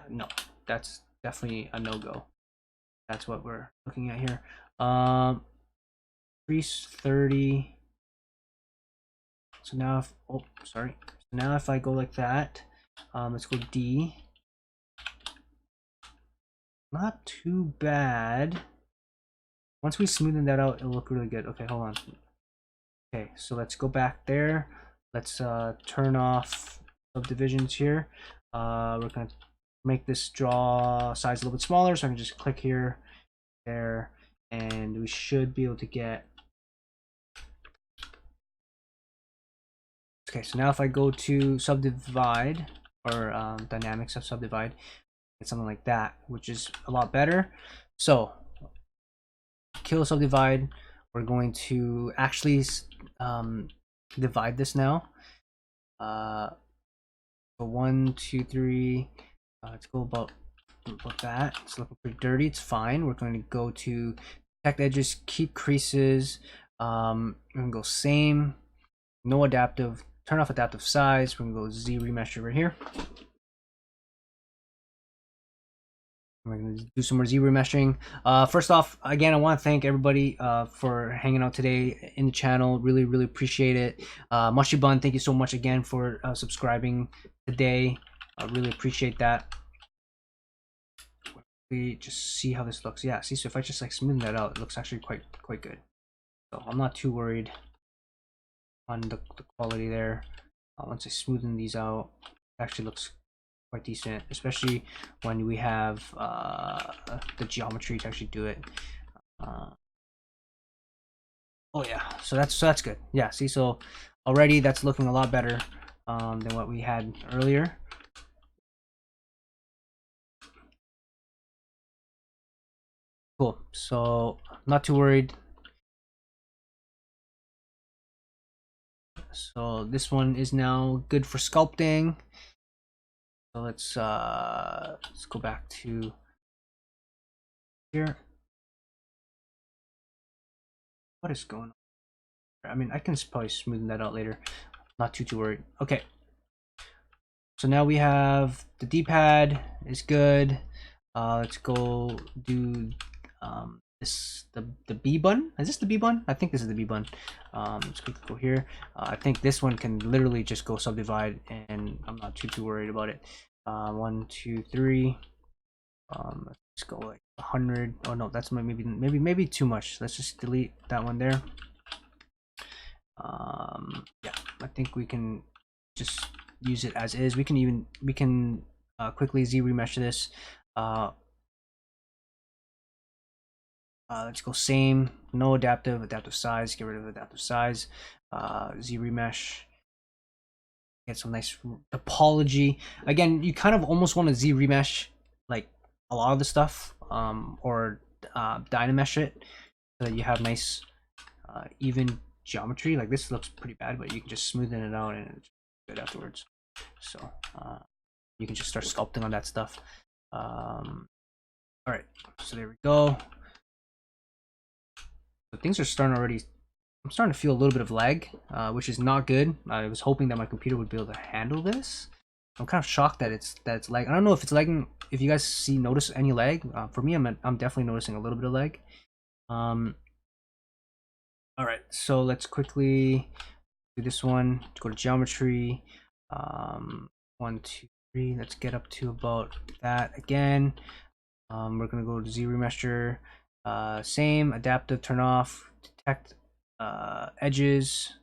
no. That's definitely a no-go. That's what we're looking at here. Increase 30. So now if, oh, sorry. So now if I go like that, let's go D. Not too bad. Once we smoothen that out, it'll look really good. Okay, hold on. Okay, so let's go back there. Let's turn off subdivisions here. We're gonna make this draw size a little bit smaller, so I can just click here, there, and we should be able to get. Okay, so now if I go to subdivide, or dynamics of subdivide, it's something like that, which is a lot better. So kill subdivide. We're going to actually divide this now. So 1, 2, 3. Let's go about that. It's looking pretty dirty. It's fine. We're going to go to protect edges, keep creases. We're gonna go same, no adaptive. Turn off adaptive size. We're gonna go Z remesh over here. We're going to do some more Z remeshing. First off, again, I want to thank everybody for hanging out today in the channel. Really, really appreciate it. Mushy Bun, thank you so much again for subscribing today. I really appreciate that. We just see how this looks. Yeah, see, so if I just like smooth that out, it looks actually quite good. So I'm not too worried on the quality there. Once I smoothen these out, it actually looks quite decent, especially when we have the geometry to actually do it. Oh yeah, so that's good. Yeah, see, so already that's looking a lot better than what we had earlier. Cool, so not too worried. So this one is now good for sculpting. So let's go back to here. What is going on? I mean, I can probably smoothen that out later. Not too worried. Okay. So now we have the D-pad is good. Let's go do the B button. Is this the B button? I think this is the B button. Let's quickly go here. I think this one can literally just go subdivide, and I'm not too worried about it. 1, 2, 3. Let's go like 100. Oh no, that's maybe too much. Let's just delete that one there. Yeah, I think we can just use it as is. We can quickly Z remesh this. Let's go same, no adaptive size, get rid of adaptive size. Z remesh, get some nice topology. Again, you kind of almost want to Z remesh like a lot of the stuff, or dynamesh it so that you have nice even geometry. Like this looks pretty bad, but you can just smoothen it out and it's good afterwards. So you can just start sculpting on that stuff. All right, so there we go. So things are starting already. I'm starting to feel a little bit of lag, which is not good. I was hoping that my computer would be able to handle this. I'm kind of shocked that it's lag. I don't know if it's lagging. If you guys notice any lag, for me, I'm definitely noticing a little bit of lag. All right, so let's quickly do this one. Let's go to geometry. 1, 2, 3. Let's get up to about that again. We're gonna go to Z remesher. Same adaptive, turn off, detect edges.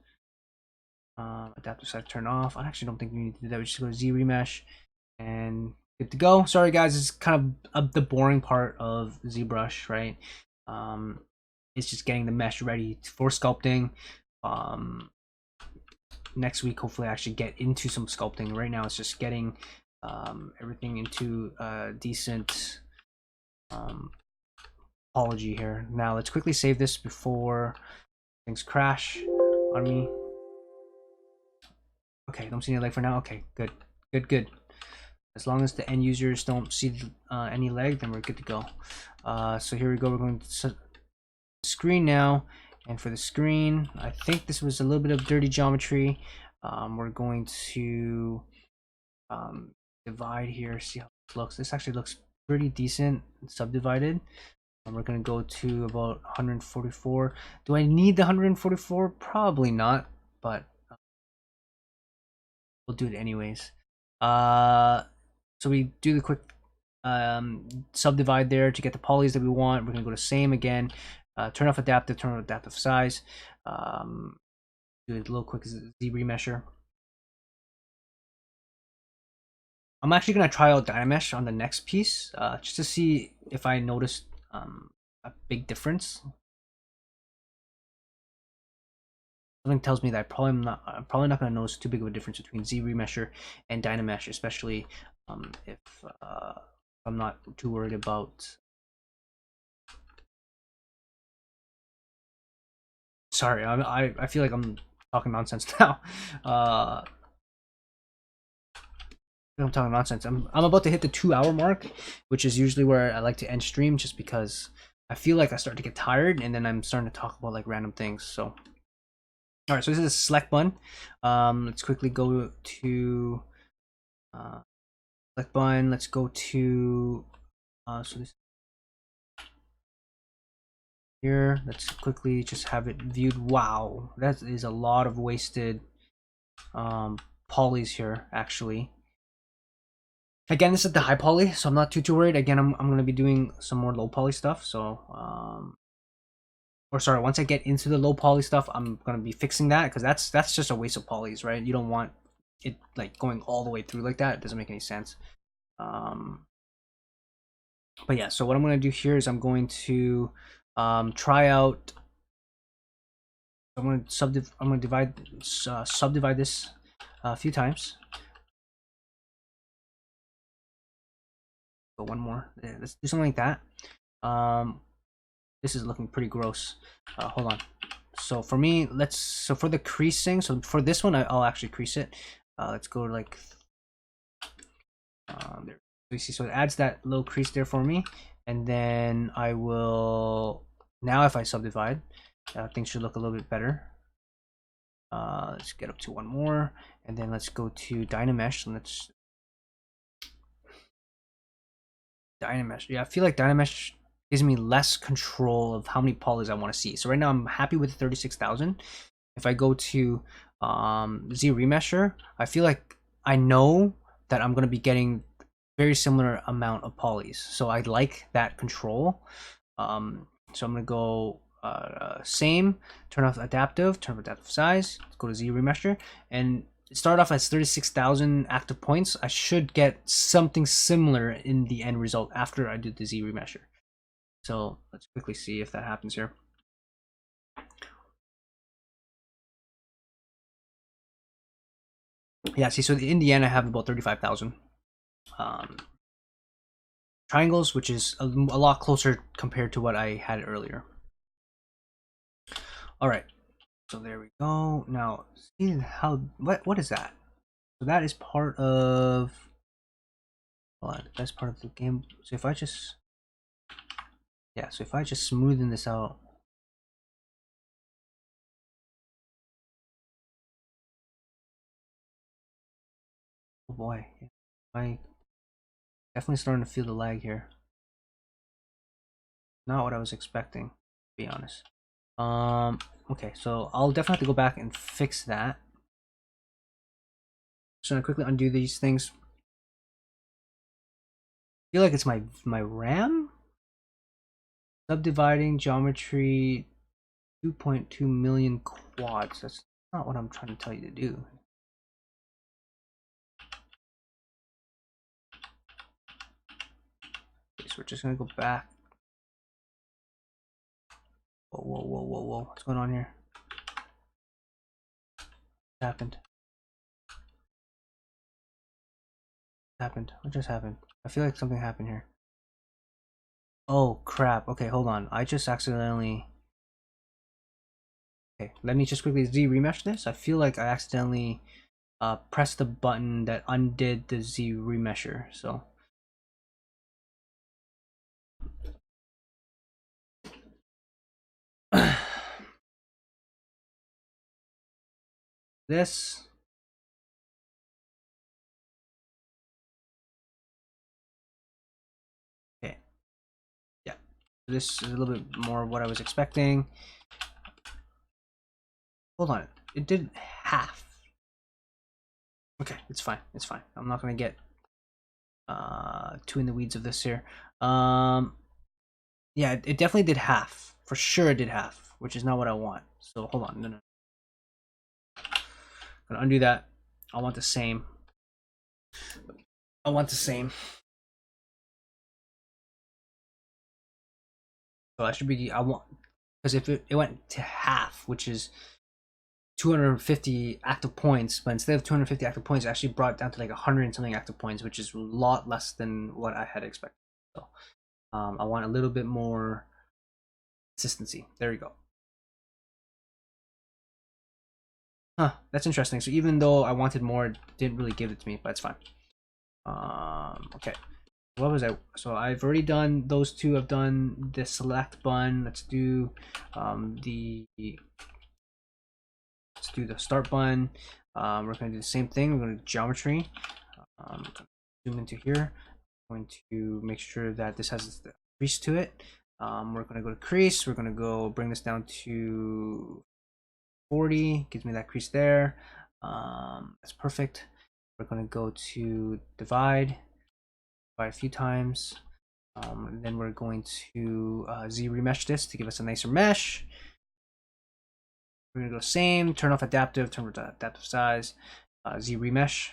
Adaptive side turn off. I actually don't think we need to do that. We just go to Z remesh and good to go. Sorry guys, it's kind of the boring part of ZBrush, right? It's just getting the mesh ready for sculpting. Next week, hopefully, I actually get into some sculpting. Right now, it's just getting everything into decent topology here. Now, let's quickly save this before things crash on me. Okay, don't see any lag for now. Okay, good. As long as the end users don't see any lag, then we're good to go. So here we go. We're going to screen now, and for the screen, I think this was a little bit of dirty geometry. We're going to divide here, see how this looks. This actually looks pretty decent subdivided. And we're going to go to about 144. Do I need the 144? Probably not, but we'll do it anyways. So we do the quick subdivide there to get the polys that we want. We're going to go to same again. Turn off adaptive, turn on adaptive size. Do a little quick Z remesher. I'm actually going to try out Dynamesh on the next piece, just to see if I noticed a big difference. Something tells me that I'm probably not going to notice too big of a difference between Z remesher and Dynamesh, especially if I'm not too worried about. Sorry, I feel like I'm talking nonsense now. I'm talking nonsense. I'm about to hit the 2-hour mark, which is usually where I like to end stream, just because I feel like I start to get tired, and then I'm starting to talk about like random things. So, all right, so this is a select button. Let's quickly go to select button. Let's go to so this here. Let's quickly just have it viewed. Wow, that is a lot of wasted polys here, actually. Again, this is the high poly, so I'm not too worried. Again, I'm going to be doing some more low poly stuff. So, or sorry, once I get into the low poly stuff, I'm going to be fixing that, because that's just a waste of polys, right? You don't want it like going all the way through like that. It doesn't make any sense. But yeah, so what I'm going to do here is I'm going to try out. I'm going to subdivide this a few times. One more. Yeah, let's do something like that. This is looking pretty gross. Hold on. So for me, so for the creasing, so for this one, I'll actually crease it. Let's go to like There. So you see, so it adds that little crease there for me, and then I will now if I subdivide, things should look a little bit better. Let's get up to one more, and then let's go to Dynamesh. And let's Dynamesh. Yeah, I feel like Dynamesh gives me less control of how many polys I want to see. So right now I'm happy with 36,000. If I go to Z Remesher, I feel like I know that I'm going to be getting very similar amount of polys. So I like that control. So I'm going to go same, turn off adaptive, turn off adaptive size, go to Z Remesher, and start off as 36,000 active points. I should get something similar in the end result after I do the Z Remesher. So let's quickly see if that happens here. Yeah, see, so in the end I have about 35,000 triangles, which is a lot closer compared to what I had earlier. All right, so there we go. Now, see how what is that? So that is part of. Hold on, that's part of the game. So if I just, yeah, so if I just smoothen this out. Oh boy, I definitely starting to feel the lag here. Not what I was expecting, to be honest. Okay, so I'll definitely have to go back and fix that. So I'm gonna quickly undo these things. I feel like it's my RAM. Subdividing geometry 2.2 million quads. That's not what I'm trying to tell you to do. Okay, so we're just gonna go back. Whoa. What's going on here? What happened? What just happened? I feel like something happened here. Oh crap. Okay, hold on. I just accidentally. Okay, let me just quickly Z remesh this. I feel like I accidentally pressed the button that undid the Z remesher. So this. Okay. Yeah. This is a little bit more of what I was expecting. Hold on. It did half. Okay, it's fine. It's fine. I'm not gonna get too in the weeds of this here. Yeah, it definitely did half. For sure it did half, which is not what I want. So hold on. No. I'm gonna undo that. I want the same. So I should be, I want, because if it went to half, which is 250 active points, but instead of 250 active points, it actually brought it down to like 100 and something active points, which is a lot less than what I had expected. So I want a little bit more consistency. There we go. Huh, that's interesting. So even though I wanted more, it didn't really give it to me, but it's fine. Okay. What was I? So I've already done those two. I've done the select button. Let's do the start button. We're going to do the same thing. We're going to do geometry. Zoom into here. I'm going to make sure that this has the crease to it. We're going to go to crease. We're going to go bring this down to 40. Gives me that crease there. That's perfect. We're going to go to divide a few times. And then we're going to Z remesh this to give us a nicer mesh. We're gonna go same, turn off adaptive, turn off adaptive size, Z remesh.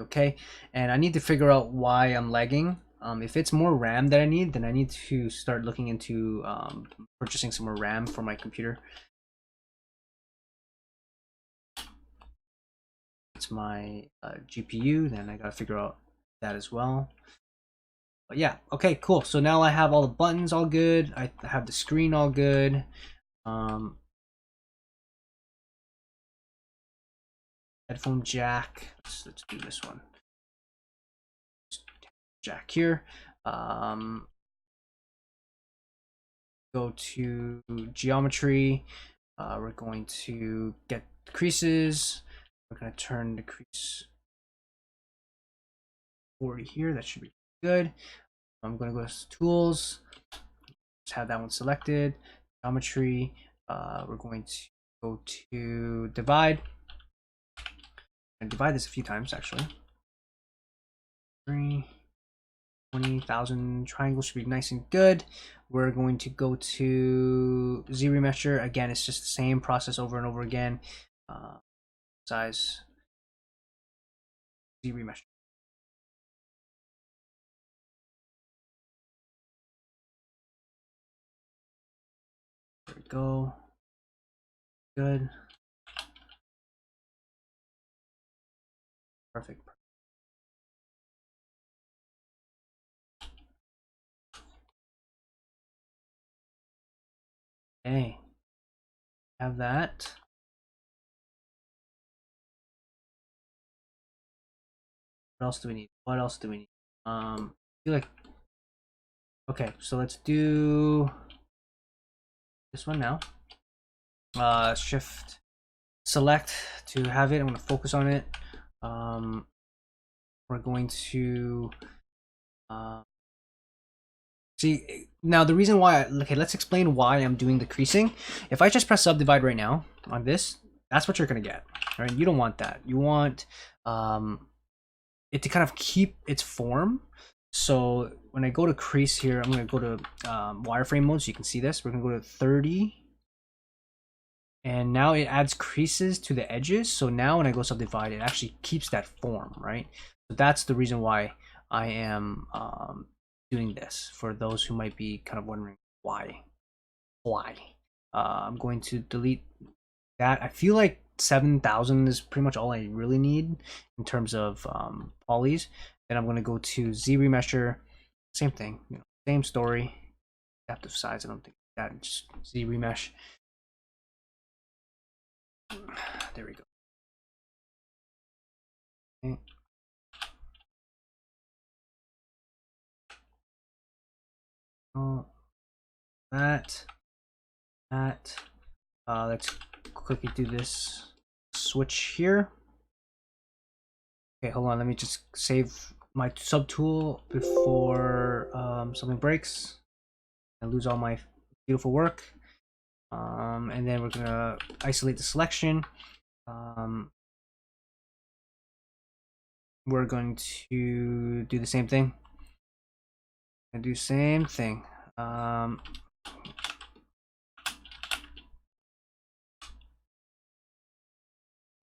Okay, and I need to figure out why I'm lagging. If it's more RAM that I need, then I need to start looking into purchasing some more RAM for my computer. It's my GPU, then I gotta figure out that as well. But yeah, okay, cool. So now I have all the buttons all good. I have the screen all good. headphone jack. Let's do this one. Jack here. Go to geometry. We're going to get creases. We're going to turn the crease 40 here. That should be good. I'm going to go to tools. Just have that one selected. Geometry. We're going to go to divide. And divide this a few times actually. 20,000 triangles should be nice and good. We're going to go to Z remesher. Again, it's just the same process over and over again. Size Z remesher. There we go. Good. Perfect. Okay. Have that. What else do we need? What else do we need? I feel like, okay, so let's do this one now. Shift select to have it. I'm going to focus on it. We're going to see now the reason why. Okay, let's explain why I'm doing the creasing. If I just press subdivide right now on this, that's what you're going to get. Right? You don't want that. You want it to kind of keep its form. So when I go to crease here, I'm going to go to wireframe mode so you can see this. We're going to go to 30. And now it adds creases to the edges. So now when I go subdivide, it actually keeps that form, right? So that's the reason why I am doing this, for those who might be kind of wondering why. I'm going to delete that. I feel like 7,000 is pretty much all I really need in terms of polys. Then I'm going to go to Z remesher. Same thing, you know, same story. Adaptive size, I don't think that, just Z remesh. There we go. Okay. Oh, that. Let's quickly do this switch here. Okay, hold on. Let me just save my subtool before something breaks and lose all my beautiful work. And then we're gonna isolate the selection. We're going to do the same thing. And do same thing.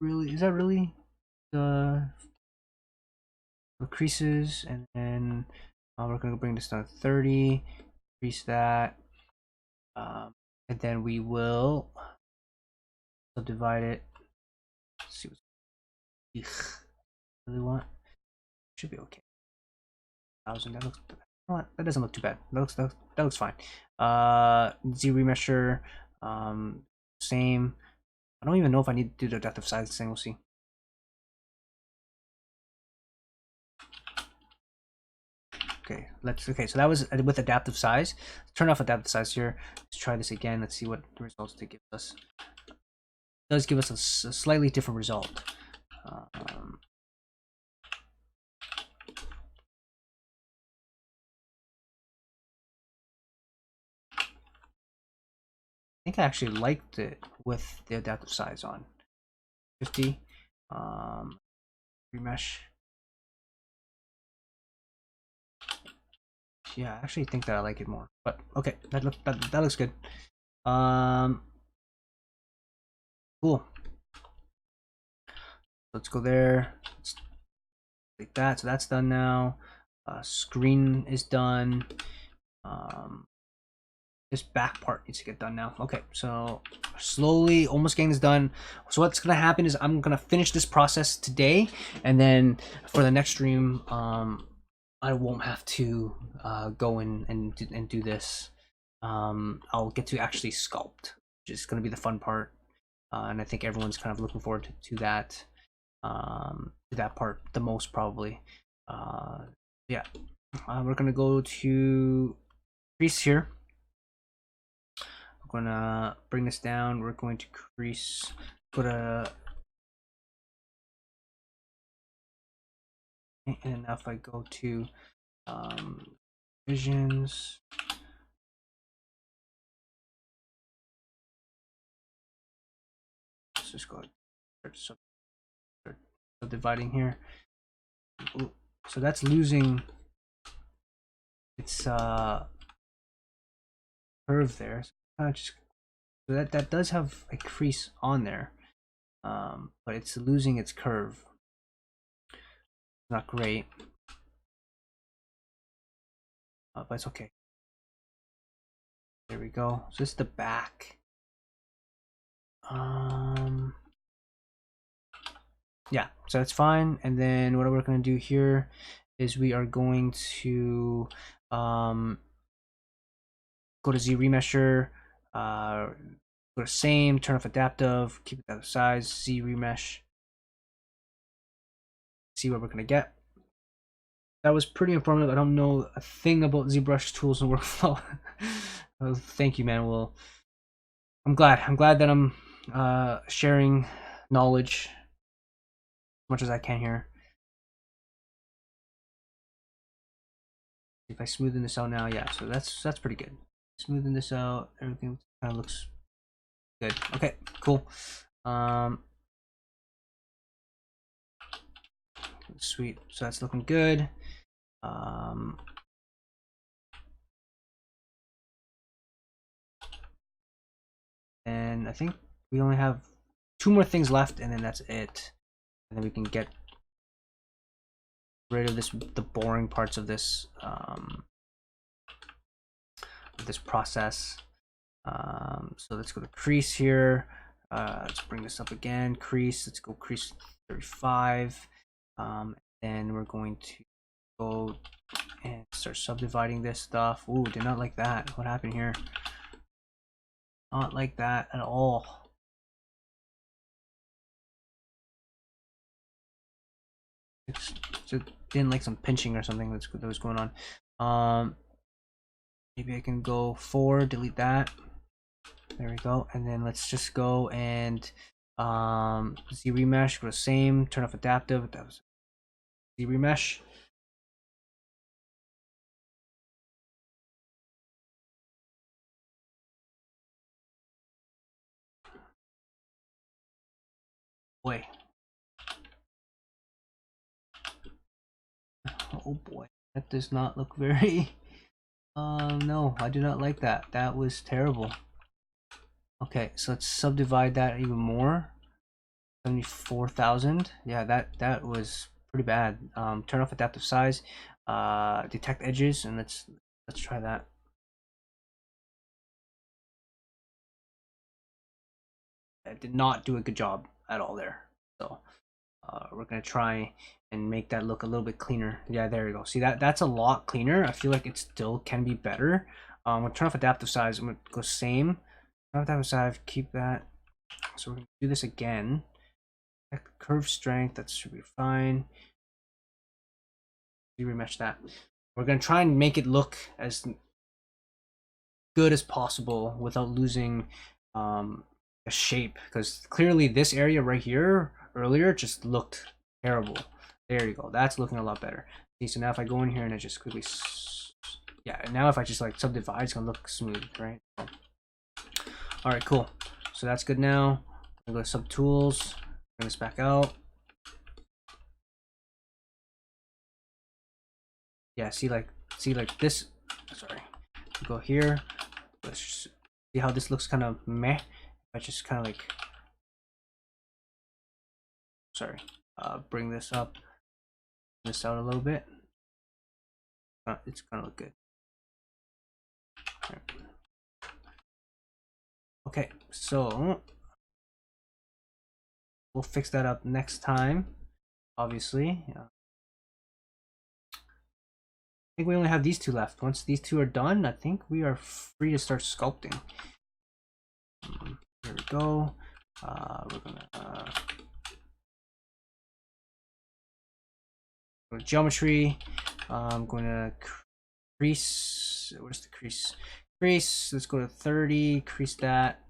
Really, is that really the creases? And then we're gonna bring this down to 30. Increase that. And then we will subdivide it. Let's see what really want. Should be okay. 1,000. That looks. That doesn't look too bad. That looks fine. Z remesher. Same. I don't even know if I need to do the adaptive size thing. We'll see. Okay, so that was with adaptive size. Let's turn off adaptive size here. Let's try this again. Let's see what the results it gives us. It does give us a slightly different result. I think I actually liked it with the adaptive size on. 50. Remesh. Yeah, I actually think that I like it more. But okay, that looks good. Cool. Let's go there. Let's like that. So that's done now. Screen is done. This back part needs to get done now. Okay, so slowly almost getting this done. So what's gonna happen is I'm gonna finish this process today, and then for the next stream, I won't have to go in and do this. I'll get to actually sculpt, which is gonna be the fun part, and I think everyone's kind of looking forward to that. that part the most probably. Yeah, we're gonna go to crease here. We're gonna bring this down. We're going to crease, put a, and now if I go to visions, let's just go start subdividing here. Ooh, so that's losing its curve there. So just, so that does have a crease on there, but it's losing its curve. Not great, but it's okay. There we go. So this is the back. Yeah, so that's fine. And then what we're going to do here is we are going to go to Z remesher, go to same, turn off adaptive, keep it that size, Z remesh, see what we're going to get. That was pretty informative. I don't know a thing about ZBrush tools and workflow. Thank you, man. Well, I'm glad that I'm sharing knowledge as much as I can here. If I smoothen this out now, yeah, so that's pretty good. Smoothing this out, everything kind of looks good. Okay, cool. Sweet. So that's looking good. And I think we only have 2 more things left, and then that's it. And then we can get rid of the boring parts of this process. So let's go to crease here. Let's bring this up again. Crease. Let's go crease 35. Then we're going to go and start subdividing this stuff. Ooh, did not like that. What happened here? Not like that at all. So didn't like some pinching or something that was going on. Maybe I can go 4, delete that. There we go. And then let's just go and Z remesh, go to same, turn off adaptive. That was Z remesh. Boy. Oh boy. That does not look very no, I do not like that. That was terrible. Okay, so let's subdivide that even more. 74,000. Yeah, that was pretty bad. Turn off adaptive size, detect edges, and let's try that. I did not do a good job at all there. So we're gonna try and make that look a little bit cleaner. Yeah, there you go. See that's a lot cleaner. I feel like it still can be better. We'll turn off adaptive size. I'm gonna go same. Turn off adaptive size. Keep that. So we're gonna do this again. Curve strength. That should be fine. We remesh that. We're gonna try and make it look as good as possible without losing a shape, because clearly this area right here earlier just looked terrible. There you go. That's looking a lot better. See, so now if I go in here and I just quickly, yeah, now if I just like subdivide, it's gonna look smooth, right? All right, cool. So that's good now. I'm gonna go to subtools, bring this back out. Yeah, see like this. Sorry, go here. Let's just see how this looks kind of meh. I just kind of like, sorry, bring this up, this out a little bit. It's gonna look good. Right. Okay, so we'll fix that up next time, obviously. I think we only have these 2 left. Once these 2 are done, I think we are free to start sculpting. Here we go. We're gonna Go to geometry. I'm going to crease. Where's the crease? Crease. Let's go to 30. Crease that.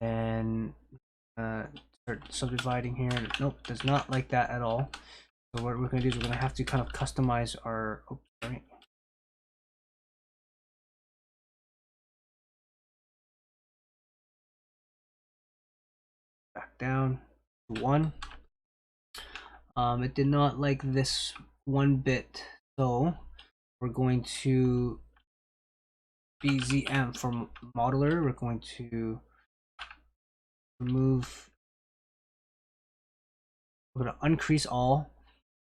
And start subdividing here. Nope, does not like that at all. So what we're going to do is we're going to have to kind of customize our. Oh, sorry. Back down to 1. It did not like this one bit, so we're going to BZM for modeler. We're going to remove. We're going to uncrease all.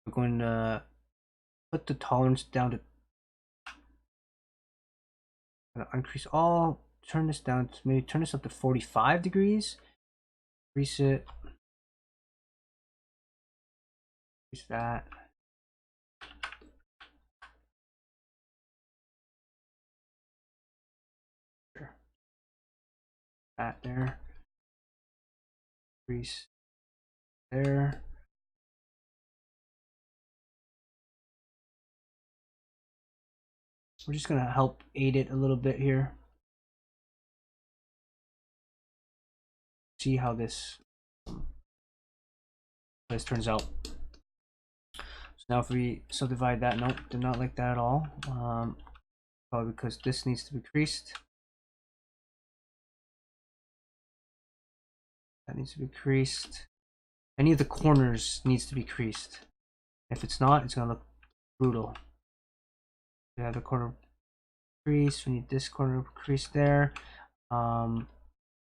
We're going to put the tolerance down to. I'm going to uncrease all. Turn this down to maybe turn this up to 45 degrees. Increase it. Increase that. That there. Increase there. We're just gonna help aid it a little bit here. See how this turns out. So now if we subdivide that, nope, did not like that at all. Probably because this needs to be creased. That needs to be creased. Any of the corners needs to be creased. If it's not, it's gonna look brutal. We have the corner crease. We need this corner creased there. That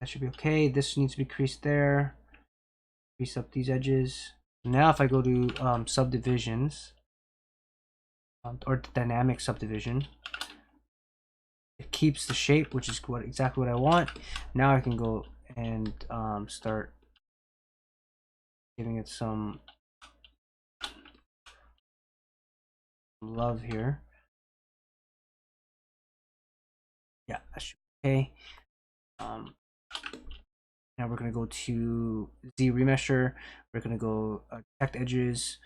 should be okay. This needs to be creased there. Crease up these edges. Now if I go to subdivisions, or dynamic subdivision, it keeps the shape, which is exactly what I want. Now I can go and start giving it some love here. Yeah, that should be okay. Now we're going to go to Z remesher. We're going to go detect edges,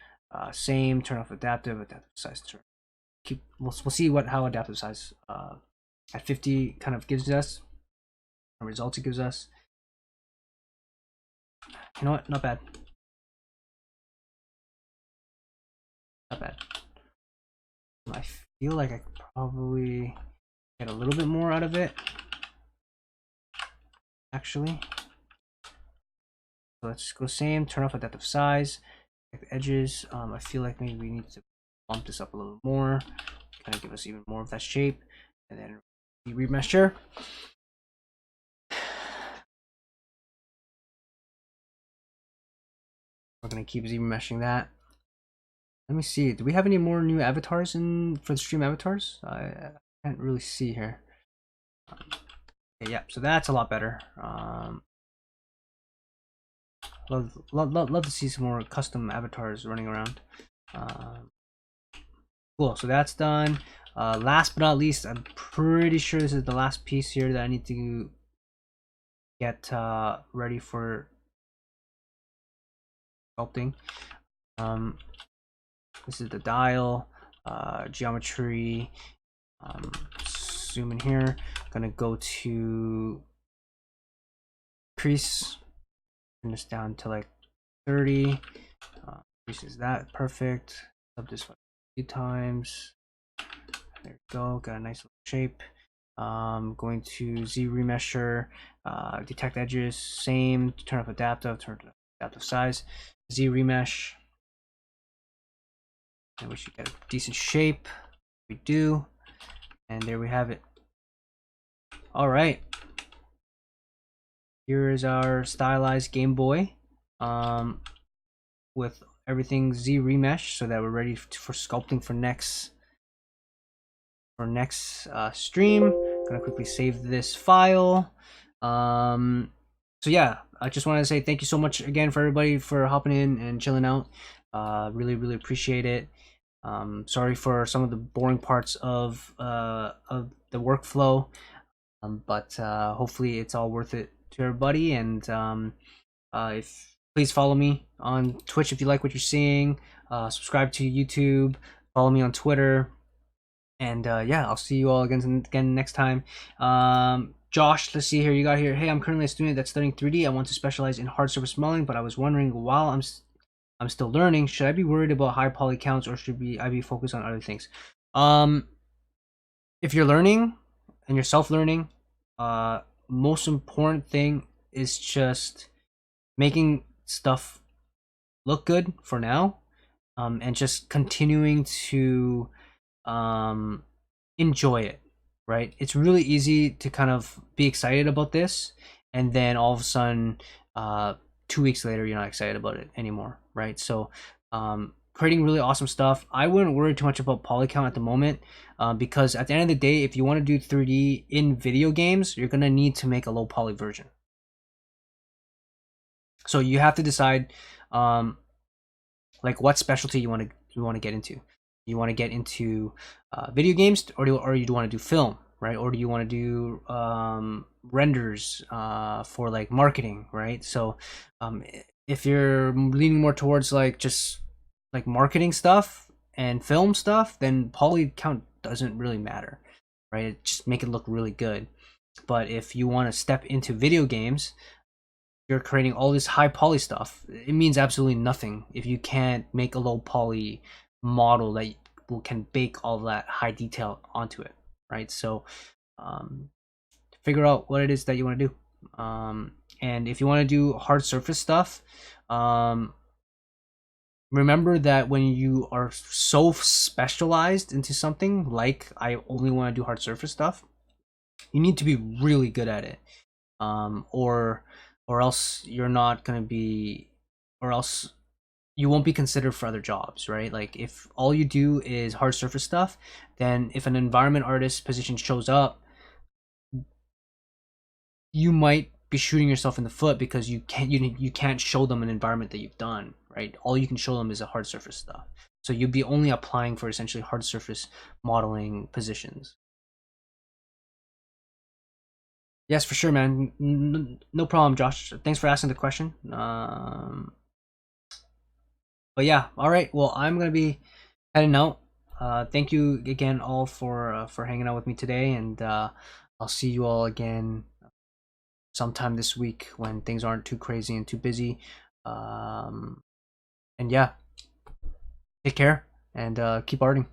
same, turn off adaptive size. We'll see how adaptive size at 50 kind of gives us, the results it gives us. You know what? Not bad. Not bad. I feel like I could probably get a little bit more out of it, actually. So let's go same, turn off adaptive size, the edges. I feel like maybe we need to bump this up a little more, kind of give us even more of that shape, and then remesher. We're gonna keep remeshing that. Let me see. Do we have any more new avatars for the stream avatars? I can't really see here. Okay, yeah, so that's a lot better. Love to see some more custom avatars running around. Cool, so that's done. Last but not least, I'm pretty sure this is the last piece here that I need to get ready for sculpting. This is the dial, geometry. Zoom in here. Gonna go to crease. Turn this down to like 30. Creases that perfect. Sub this one a few times. There we go. Got a nice little shape. Going to Z remesher. Detect edges. Same. Turn off adaptive. Turn off adaptive size. Z remesh. And we should get a decent shape. We do. And there we have it. All right. Here is our stylized Game Boy with everything Z remesh, so that we're ready for sculpting for next stream. Gonna quickly save this file. So yeah, I just want to say thank you so much again for everybody for hopping in and chilling out. Really appreciate it. Sorry for some of the boring parts of the workflow, but hopefully it's all worth it to everybody. And if please follow me on Twitch if you like what you're seeing. Subscribe to YouTube. Follow me on Twitter. And yeah, I'll see you all again next time. Josh, let's see here. You got here. Hey, I'm currently a student that's studying 3D. I want to specialize in hard surface modeling, but I was wondering, while I'm still learning, should I be worried about high poly counts, or should I be focused on other things? If you're learning and you're self-learning, most important thing is just making stuff look good for now, and just continuing to enjoy it, right? It's really easy to kind of be excited about this, and then all of a sudden 2 weeks later you're not excited about it anymore, right? So creating really awesome stuff. I wouldn't worry too much about poly count at the moment, because at the end of the day, if you want to do 3D in video games, you're gonna need to make a low poly version. So you have to decide like what specialty you want to get into. You want to get into video games, or you want to do film, right? Or do you want to do renders for like marketing, right? So if you're leaning more towards like just like marketing stuff and film stuff, then poly count doesn't really matter, right? It just make it look really good. But if you want to step into video games, you're creating all this high poly stuff, it means absolutely nothing if you can't make a low poly model that can bake all that high detail onto it, right? So figure out what it is that you want to do, and if you want to do hard surface stuff, remember that when you are so specialized into something, like I only want to do hard surface stuff, you need to be really good at it, or else you're not going to be, or else you won't be considered for other jobs, right? Like if all you do is hard surface stuff, then if an environment artist position shows up, you might be shooting yourself in the foot, because you can't show them an environment that you've done, right? All you can show them is a hard surface stuff. So you'd be only applying for essentially hard surface modeling positions. Yes, for sure, man. No problem, Josh. Thanks for asking the question. But yeah, all right. Well, I'm gonna be heading out. Thank you again all for hanging out with me today, and I'll see you all again sometime this week when things aren't too crazy and too busy. And yeah, take care and keep arting.